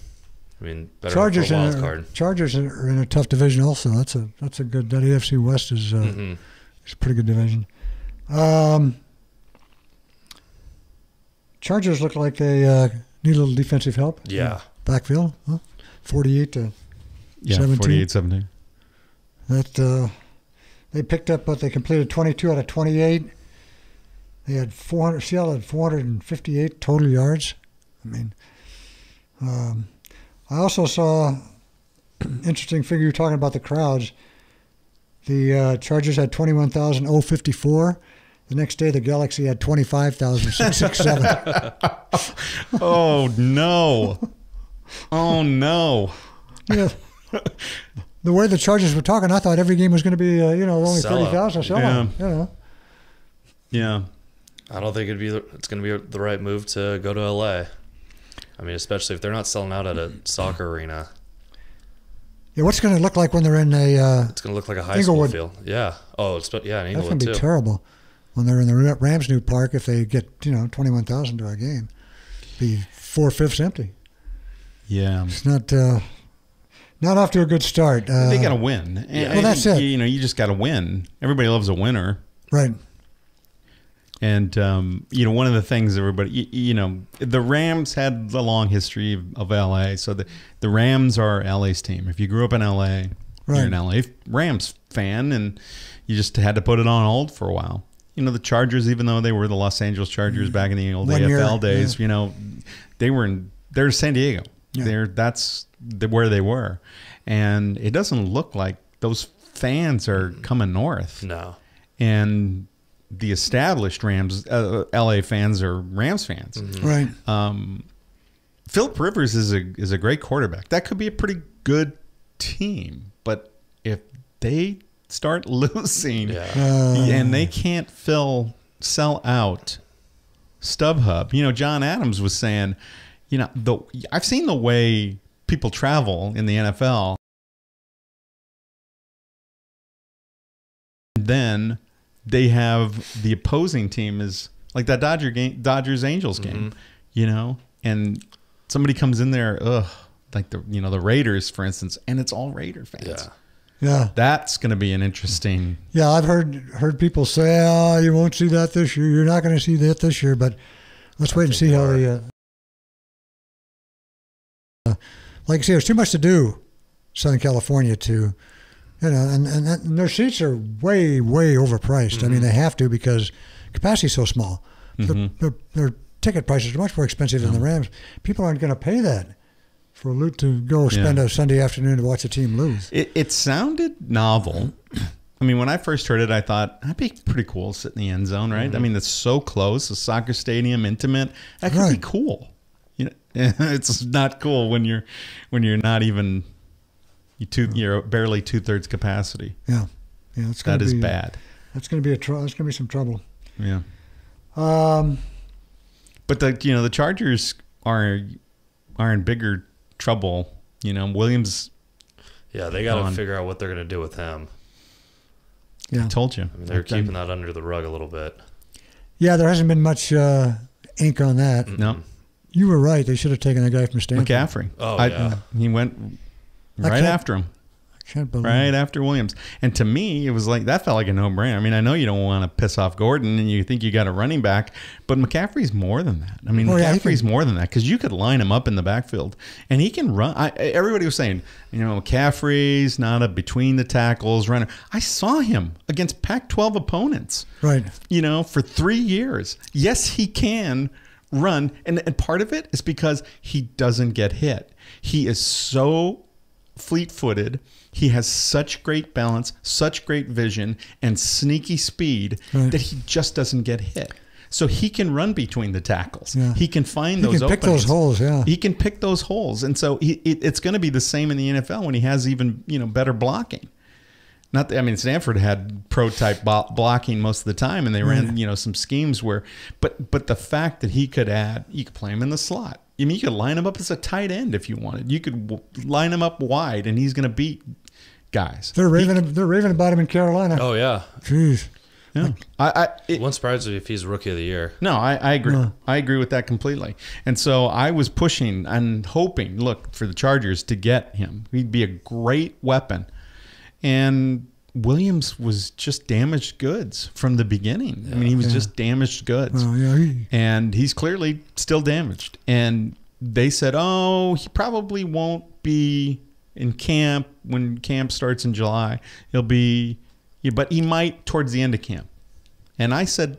Better Chargers for a wild card. Chargers are in a tough division also. That's a good. That AFC West is it's a pretty good division. Chargers look like they need a little defensive help. Yeah. Backfield, 48 to 17. 48-17. That they picked up, but they completed 22 out of 28. They had 400. Seattle had 458 total yards. I mean, I also saw interesting figure. You're talking about the crowds. The Chargers had 21,054. The next day, the Galaxy had 25,667. Oh no! Oh no! Yeah. The way the Chargers were talking, I thought every game was going to be, only 30,000. Yeah. Yeah. I don't think it's going to be the right move to go to LA. I mean, especially if they're not selling out at a soccer arena. Yeah, what's it going to look like when they're in a? It's going to look like a high school field. Yeah. Oh, in Inglewood that's going to be terrible when they're in the Rams' new park. If they get 21,000 to a game, be 4/5 empty. Yeah, it's not off to a good start. They got to win. Yeah. Well, that's it. You just got to win. Everybody loves a winner, right? And one of the things everybody, the Rams had a long history of LA. So the Rams are LA's team. If you grew up in LA, you're an LA Rams fan, and you just had to put it on hold for a while. The Chargers, even though they were the Los Angeles Chargers back in the old AFL days, they're San Diego. Yeah. That's where they were, and it doesn't look like those fans are coming north. No, and the established Rams, LA fans are Rams fans. Mm-hmm. Right. Phillip Rivers is a great quarterback. That could be a pretty good team, but if they start losing and they can't sell out StubHub, John Adams was saying, I've seen the way people travel in the NFL. And then they have the opposing team is like that Dodgers Angels game, and somebody comes in there, like the Raiders, for instance, and it's all Raider fans. Yeah, that's going to be an interesting. Yeah, I've heard people say, you won't see that this year. You're not going to see that this year, but let's wait and see how they. Like I say, there's too much to do, Southern California to. And their seats are way, way overpriced. Mm-hmm. I mean, they have to because capacity is so small. Mm-hmm. Their ticket prices are much more expensive than the Rams. People aren't going to pay that for a loot to go spend a Sunday afternoon to watch a team lose. It sounded novel. I mean, when I first heard it, I thought, that'd be pretty cool, sit in the end zone, right? Mm-hmm. I mean, it's so close, a soccer stadium, intimate. That could be cool. It's not cool when you're not even... You're barely 2/3 capacity. Yeah, that is bad. That's going to be that's going to be some trouble. Yeah. But the Chargers are in bigger trouble. Williams. Yeah, they got to figure out what they're going to do with him. Yeah, I told you. I mean, they're keeping that under the rug a little bit. Yeah, there hasn't been much ink on that. Mm-mm. No, you were right. They should have taken the guy from Stanford. McCaffrey. Oh, he went. Right after him. I can't believe right after Williams. And to me, it was like, that felt like a no-brainer. I mean, I know you don't want to piss off Gordon and you think you got a running back, but McCaffrey's more than that. I mean, McCaffrey's more than that because you could line him up in the backfield and he can run. Everybody was saying, McCaffrey's not a between the tackles runner. I saw him against Pac-12 opponents. Right. For 3 years. Yes, he can run. And part of it is because he doesn't get hit. He is so fleet-footed. He has such great balance, such great vision, and sneaky speed that he just doesn't get hit. So he can run between the tackles. Yeah. He can find those openings. He can pick those holes, He can pick those holes. And so it's going to be the same in the NFL when he has even, better blocking. Stanford had pro-type blocking most of the time, and they ran, some schemes where, but the fact that you could play him in the slot. I mean, you could line him up as a tight end if you wanted. You could line him up wide, and he's going to beat guys. They're raving about him in Carolina. Oh yeah, jeez. Yeah, it won't surprise me if he's Rookie of the Year. No, I agree. No. I agree with that completely. And so I was pushing and hoping, for the Chargers to get him. He'd be a great weapon. And Williams was just damaged goods from the beginning. Yeah. I mean, he was just damaged goods. Well, and he's clearly still damaged. And they said, he probably won't be in camp when camp starts in July. He'll be, but he might towards the end of camp. And I said,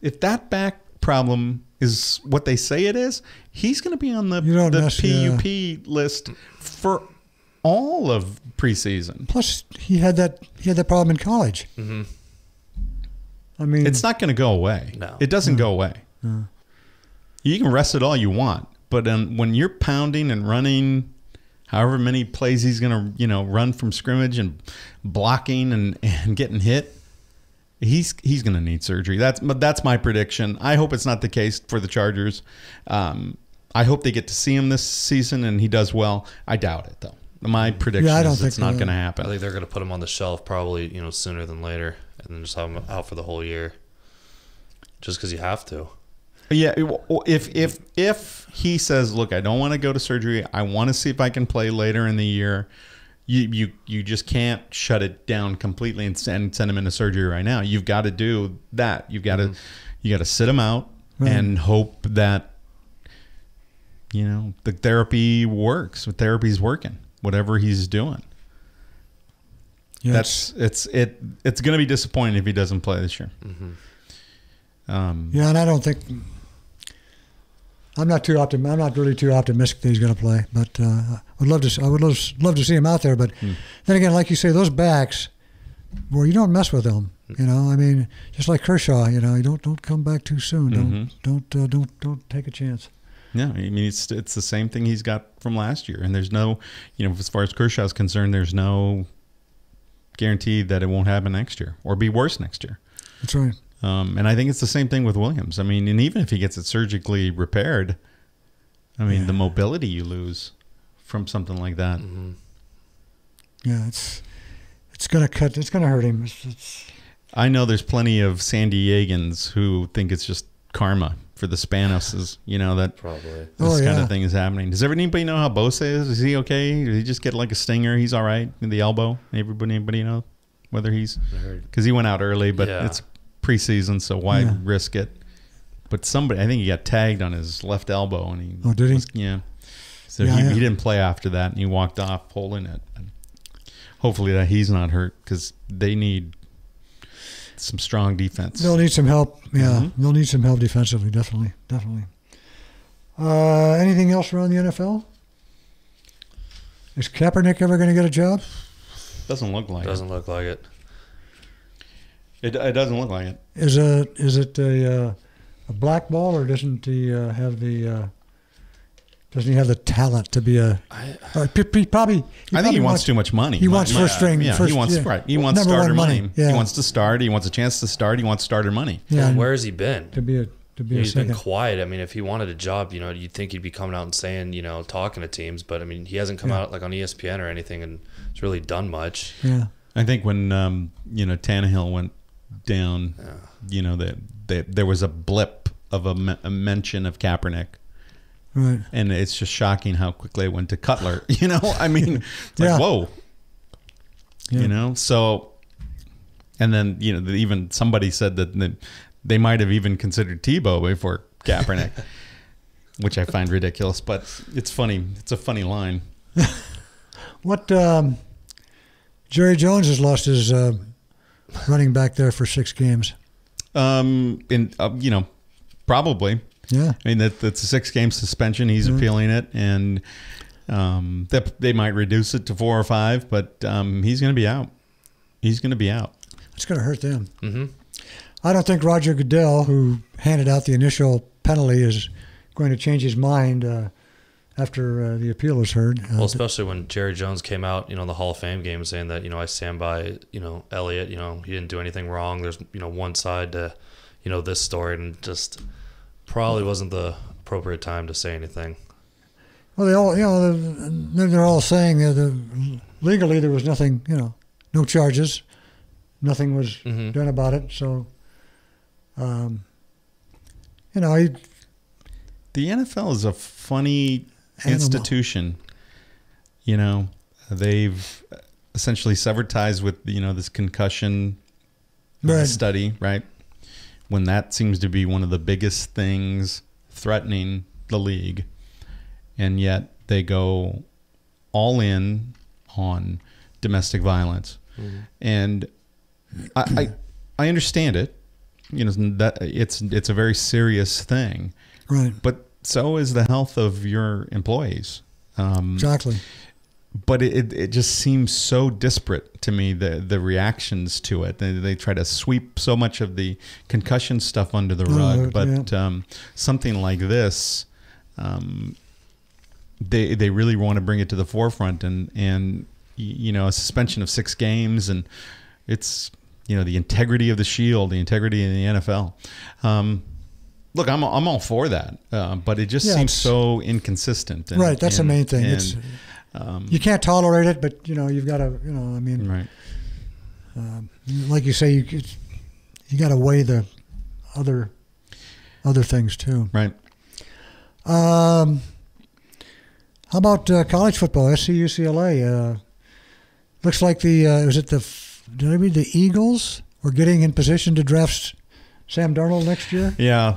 if that back problem is what they say it is, he's going to be on the PUP list for all of preseason. Plus, he had that problem in college. Mm-hmm. I mean, it's not going to go away. No, it doesn't go away. No. You can rest it all you want, but when you're pounding and running, however many plays he's going to run from scrimmage and blocking and getting hit, he's going to need surgery. That's my prediction. I hope it's not the case for the Chargers. I hope they get to see him this season and he does well. I doubt it though. My prediction is it's not going to happen. I think they're going to put him on the shelf probably sooner than later, and then just have him out for the whole year, just because you have to. Yeah, if he says, look, I don't want to go to surgery, I want to see if I can play later in the year, you just can't shut it down completely and send him into surgery right now. You've got to do that. You've got to sit him out and hope that the therapy works. Therapy's working, whatever he's doing. Yes. It's going to be disappointing if he doesn't play this year. Mm-hmm. And I don't think I'm not really too optimistic that he's going to play, but I would love to see him out there. But then again, like you say, those backs, well, you don't mess with them. I mean, just like Kershaw, you don't come back too soon. Don't take a chance. Yeah, I mean it's the same thing he's got from last year, and there's no, as far as Kershaw's concerned, there's no guarantee that it won't happen next year or be worse next year. That's right. And I think it's the same thing with Williams. I mean, and even if he gets it surgically repaired, I mean, the mobility you lose from something like that. Mm-hmm. Yeah, it's gonna hurt him. I know there's plenty of San Diegans who think it's just karma for the Spanoses, that probably this kind of thing is happening. Does anybody know how Bosa is? Is he okay? Did he just get like a stinger? He's all right in the elbow. Anybody know whether he's, because he went out early, but it's preseason, so why risk it? But I think he got tagged on his left elbow, and he did he? So he didn't play after that, and he walked off holding it. And hopefully that he's not hurt, because they need some strong defense. They'll need some help. Yeah, they'll need some help defensively. Definitely. Anything else around the NFL? Is Kaepernick ever going to get a job? Doesn't look like it. It doesn't look like it. Is it a blackball, or doesn't he have the talent to be a? I think he wants too much money. He wants first string. He wants starter money. Yeah. He wants to start. He wants a chance to start. He wants starter money. Yeah. Well, where has he been? He's been quiet. I mean, if he wanted a job, you'd think he'd be coming out and saying, talking to teams. But I mean, he hasn't come out like on ESPN or anything, and it's really done much. Yeah. I think when Tannehill went down, there was a blip of a mention of Kaepernick. Right. And it's just shocking how quickly it went to Cutler. I mean, it's like, whoa. Yeah. So, and then, even somebody said that they might have even considered Tebow before Kaepernick, which I find ridiculous, but it's funny. It's a funny line. What, Jerry Jones has lost his running back there for 6 games. Probably. Yeah. I mean, that's a 6-game suspension. He's appealing it, and they might reduce it to 4 or 5, but he's going to be out. It's going to hurt them. Mm-hmm. I don't think Roger Goodell, who handed out the initial penalty, is going to change his mind after the appeal is heard. Well, especially when Jerry Jones came out, in the Hall of Fame game saying that, I stand by, Elliott, he didn't do anything wrong. There's, one side to, this story, and just probably wasn't the appropriate time to say anything. Well, they all, they're all saying that legally there was nothing, no charges, nothing was done about it. So, the NFL is a funny institution. They've essentially severed ties with this concussion study, right? When that seems to be one of the biggest things threatening the league, and yet they go all in on domestic violence. And I understand it, that it's a very serious thing. Right. But so is the health of your employees. Exactly. But it just seems so disparate to me, the reactions to it. They try to sweep so much of the concussion stuff under the rug, but something like this, they really want to bring it to the forefront, and a suspension of 6 games, and it's the integrity of the Shield, the integrity of the NFL. Look, I'm all for that, but it just seems so inconsistent. Right, that's the main thing. You can't tolerate it, but you've got to, right. Like you say, you got to weigh the other things too. Right. How about college football? SC-UCLA. Looks like did I read the Eagles were getting in position to draft Sam Darnold next year? Yeah.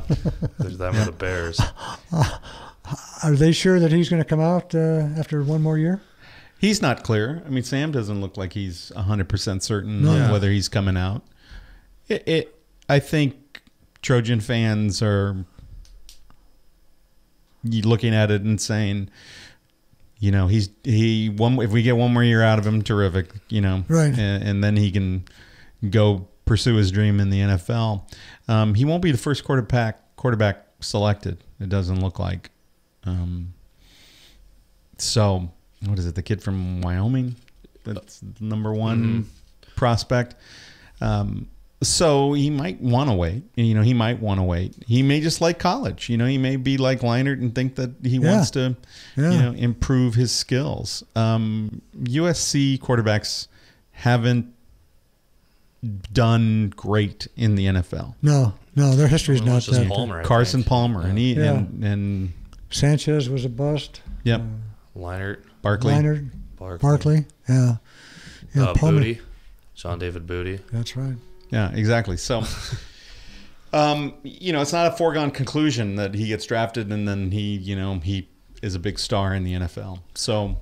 There's them or the Bears. Are they sure that he's going to come out after one more year? He's not clear. I mean, Sam doesn't look like he's 100% certain on whether he's coming out. I think Trojan fans are looking at it and saying, if we get one more year out of him, terrific, right, and then he can go pursue his dream in the NFL. He won't be the first quarterback selected. It doesn't look like. So what is it? The kid from Wyoming, that's the number one prospect. So he might want to wait. He might want to wait. He may just like college. He may be like Leinart and think that he wants to, improve his skills. USC quarterbacks haven't done great in the NFL. No, their history is not that. Palmer, Carson Palmer, and and Sanchez was a bust. Yep. Leinart. Barkley. Yeah. Booty. John David Booty. That's right. Yeah, exactly. So, it's not a foregone conclusion that he gets drafted and then he is a big star in the NFL. So,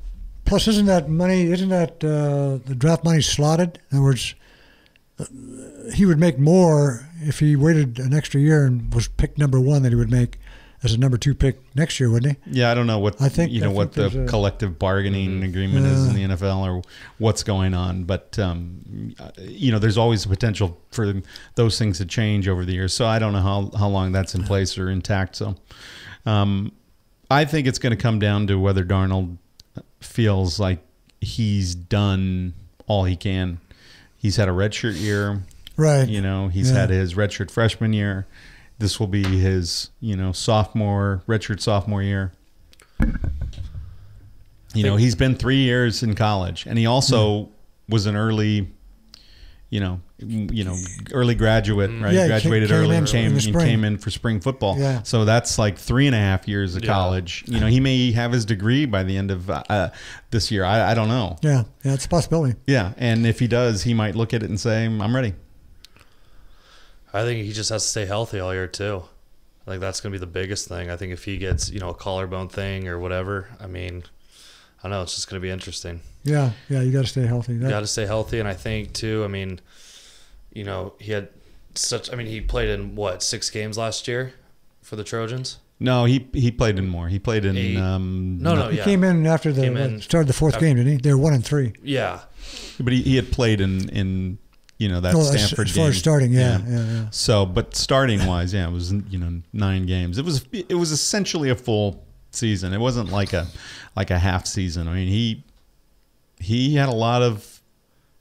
plus, isn't that the draft money slotted? In other words, he would make more if he waited an extra year and was picked number 1 than he would make as a number 2 pick next year, wouldn't he? Yeah, I don't know what what the collective bargaining agreement is in the NFL or what's going on, but there's always the potential for those things to change over the years. So I don't know how long that's in place or intact. So I think it's going to come down to whether Darnold feels like he's done all he can. He's had a redshirt year. Right. He's had his redshirt freshman year. This will be his, redshirt sophomore year. He's been 3 years in college, and he also was an early, early graduate, right? Yeah, graduated early and came in for spring football. Yeah. So that's like 3.5 years of college. He may have his degree by the end of this year. I don't know. Yeah, it's a possibility. Yeah, and if he does, he might look at it and say, I'm ready. I think he just has to stay healthy all year too. I think that's going to be the biggest thing. I think if he gets, a collarbone thing or whatever, I don't know, it's just going to be interesting. Yeah, you got to stay healthy. You got to stay healthy, and I think too, he had he played in 6 games last year for the Trojans? No, he played in more. He played in He came in after the start of the 4th game, didn't he? They were 1-3. Yeah. But he had played in that Stanford as far game. as starting, yeah. So, but starting wise, it was 9 games. It was essentially a full season. It wasn't like a half season. He had a lot of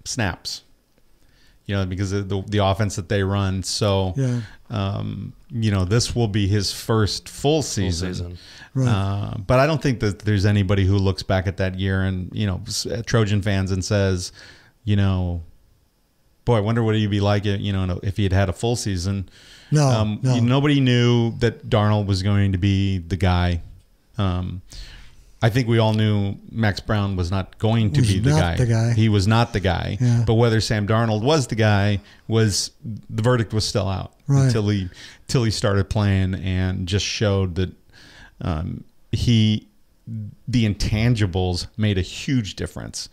snaps, because of the offense that they run. So, this will be his first full season. Right. But I don't think that there's anybody who looks back at that year and Trojan fans and says, boy, I wonder what he'd be like, if he had a full season. No. Nobody knew that Darnold was going to be the guy. I think we all knew Max Brown was not going to be the guy. He was not the guy. Yeah. But whether Sam Darnold was the guy the verdict was still out until he started playing and just showed that the intangibles made a huge difference.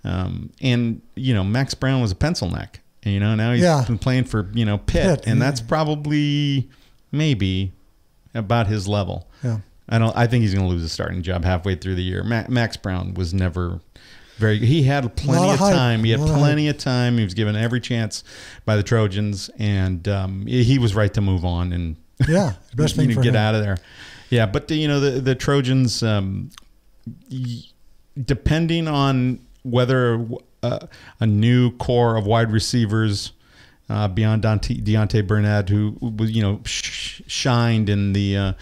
And Max Brown was a pencil neck, And, now he's been playing for Pitt, and that's probably maybe about his level. Yeah. I think he's going to lose a starting job halfway through the year. Max Brown was never very good. He had plenty of time. He had plenty of time. He was given every chance by the Trojans, and he was right to move on and the best thing for get him. out of there. Yeah, but the Trojans, depending on whether a new core of wide receivers beyond Deontay Burnett, who was shined in the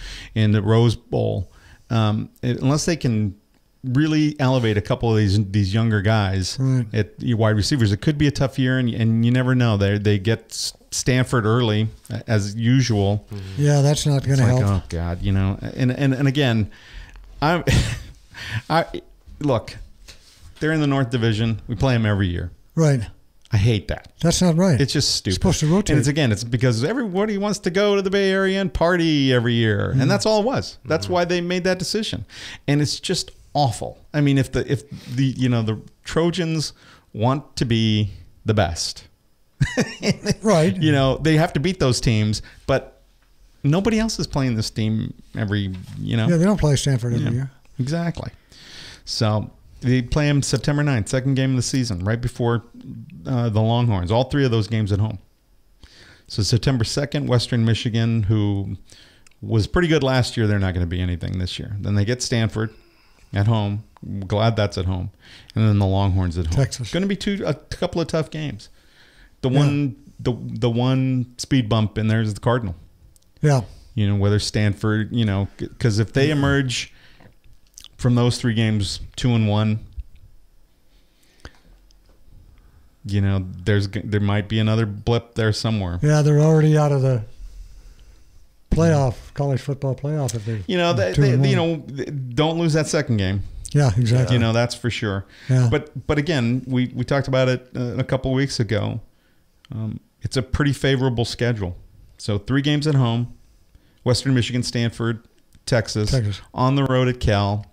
Rose Bowl, unless they can really elevate a couple of these younger guys at wide receivers, it could be a tough year, and you never know. They get Stanford early as usual. Yeah, that's not going to help. Oh God, and again, I look. They're in the North Division. We play them every year. Right. I hate that. That's not right. It's just stupid. It's supposed to rotate. And it's because everybody wants to go to the Bay Area and party every year, and that's all it was. That's why they made that decision, and it's just awful. I mean, if the Trojans want to be the best, right? They have to beat those teams, but nobody else is playing this team every. Yeah, they don't play Stanford every year. Exactly. So. They play them September 9th, second game of the season, right before the Longhorns. All three of those games at home. So September 2nd, Western Michigan, who was pretty good last year, they're not going to be anything this year. Then they get Stanford at home. I'm glad that's at home. And then the Longhorns at home. Texas. Going to be a couple of tough games. The one speed bump in there is the Cardinal. Yeah. Whether Stanford, because if they emerge from those three games, 2-1, there might be another blip there somewhere. Yeah, they're already out of the college football playoff. If they don't lose that second game. Yeah, exactly. That's for sure. Yeah. But again, we talked about it a couple of weeks ago. It's a pretty favorable schedule. So 3 games at home: Western Michigan, Stanford, Texas. On the road at Cal.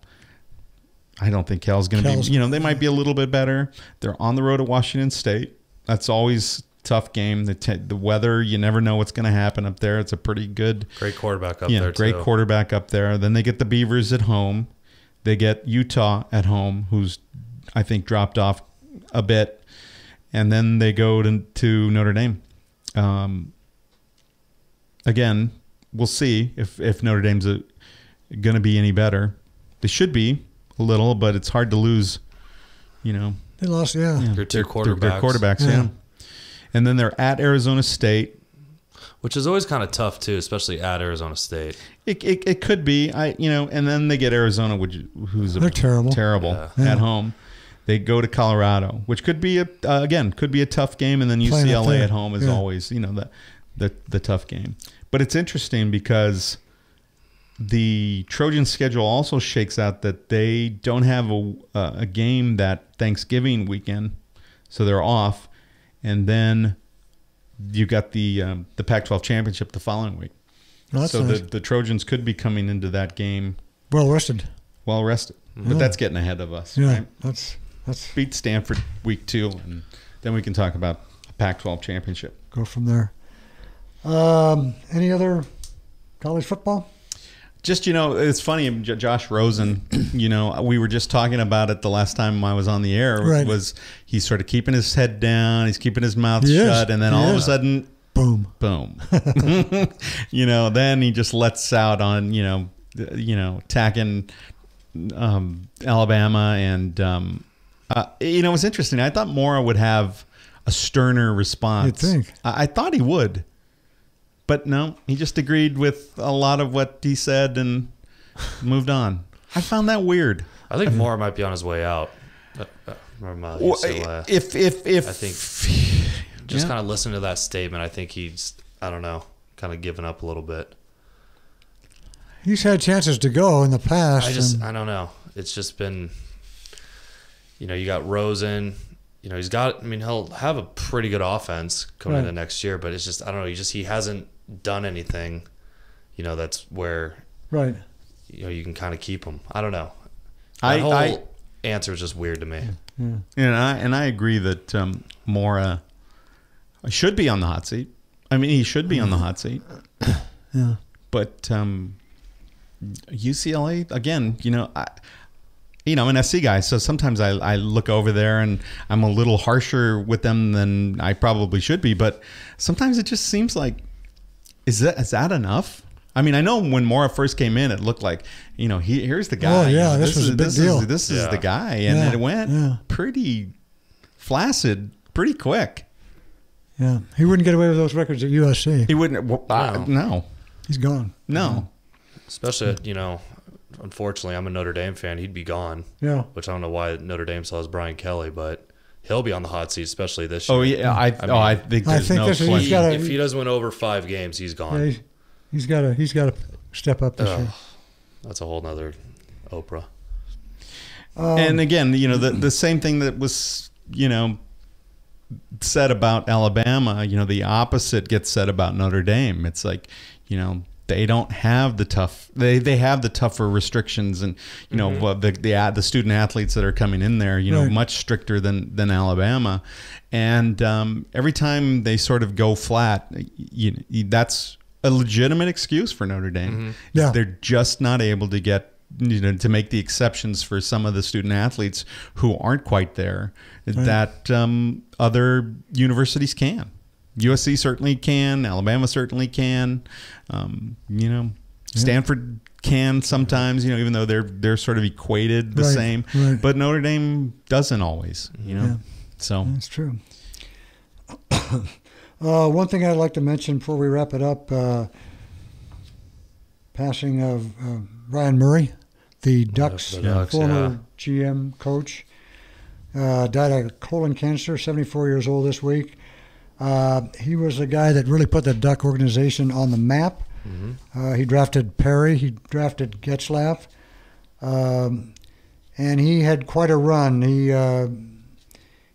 I don't think Cal's going to be, they might be a little bit better. They're on the road at Washington State. That's always a tough game. The weather, you never know what's going to happen up there. It's a pretty good. Great quarterback up there, great quarterback up there. Then they get the Beavers at home. They get Utah at home, who's, I think, dropped off a bit. And then they go to Notre Dame. Again, we'll see if Notre Dame's going to be any better. They should be. A little, but it's hard to lose, They lost, Their two quarterbacks. Their quarterbacks, yeah. And then they're at Arizona State. Which is always kind of tough, too, especially at Arizona State. It could be, and then they get Arizona, they're terrible at home. They go to Colorado, which could be a tough game, and then UCLA at home is always, the tough game. But it's interesting because the Trojan schedule also shakes out that they don't have a game that Thanksgiving weekend, so they're off, and then you got the Pac-12 championship the following week. Oh, so nice. the Trojans could be coming into that game well rested, but that's getting ahead of us. Yeah, right? that's beat Stanford week 2, and then we can talk about a Pac-12 championship. Go from there. Any other college football? Just, it's funny, Josh Rosen, we were just talking about it the last time I was on the air, was he's sort of keeping his head down, he's keeping his mouth shut, and then all of a sudden, boom. Then he just lets out on, attacking Alabama. And, it was interesting. I thought Mora would have a sterner response. You'd think. I thought he would. But no, he just agreed with a lot of what he said and moved on. I found that weird. I think Moore might be on his way out. From UCLA. I think just kind of listening to that statement, I think he's, I don't know, kind of given up a little bit. He's had chances to go in the past. I don't know. It's just been, you got Rosen. He'll have a pretty good offense coming into next year, but it's just, I don't know. He hasn't done anything, that's where, you can kind of keep him. I don't know. That whole answer is just weird to me. Yeah. And I agree that Mora should be on the hot seat. I mean, he should be on the hot seat. Yeah. But UCLA, again, I'm an SC guy, so sometimes I look over there and I'm a little harsher with them than I probably should be. But sometimes it just seems like, is that enough? I mean, I know when Mora first came in, it looked like, here's the guy. Oh, yeah, this was a big deal. This is the guy. And it went pretty flaccid pretty quick. Yeah. He wouldn't get away with those records at USC. He wouldn't. No. He's gone. No. Especially, unfortunately, I'm a Notre Dame fan. He'd be gone. Yeah. Which I don't know why Notre Dame still has Brian Kelly, but he'll be on the hot seat, especially this year. Oh, yeah. I think there's no question. If he doesn't win over 5 games, he's gone. Yeah, he's got to step up this year. That's a whole nother Oprah. And again, the same thing that was, said about Alabama, the opposite gets said about Notre Dame. It's like, they don't have the tough. They have the tougher restrictions, and the student athletes that are coming in there, right. much stricter than Alabama. And every time they sort of go flat, that's a legitimate excuse for Notre Dame. Mm-hmm. Yeah. They're just not able to get to make the exceptions for some of the student athletes who aren't quite there that other universities can. USC certainly can. Alabama certainly can. Stanford can sometimes. Even though they're sort of equated the same. Right. But Notre Dame doesn't always. So that's true. One thing I'd like to mention before we wrap it up: passing of Ryan Murray, the Ducks former GM coach, died of colon cancer. 74 years old this week. He was the guy that really put the Duck organization on the map. Mm-hmm. He drafted Perry. He drafted Getzlaff. And he had quite a run.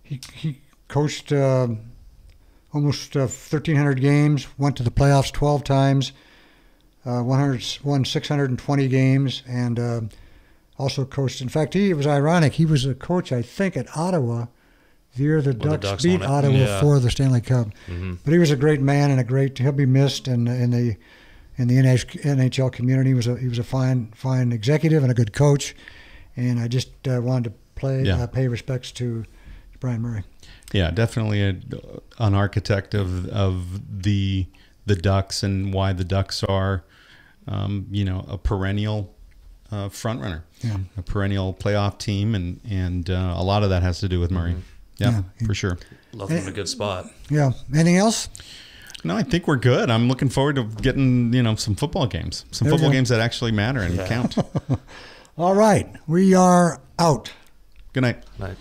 He coached almost 1,300 games, went to the playoffs 12 times, won 620 games, and also coached. In fact, it was ironic. He was a coach, I think, at Ottawa the year the Ducks beat Ottawa for the Stanley Cup. Mm-hmm. But he was a great man and he'll be missed in the NHL community. He was a fine executive and a good coach. And I just wanted to pay respects to Brian Murray. Yeah, definitely an architect of the Ducks and why the Ducks are, a perennial front runner, a perennial playoff team, and a lot of that has to do with Murray. Mm-hmm. Yeah, for sure. Love him in a good spot. Yeah. Anything else? No, I think we're good. I'm looking forward to getting some football games, games that actually matter and count. All right, we are out. Good night. Night.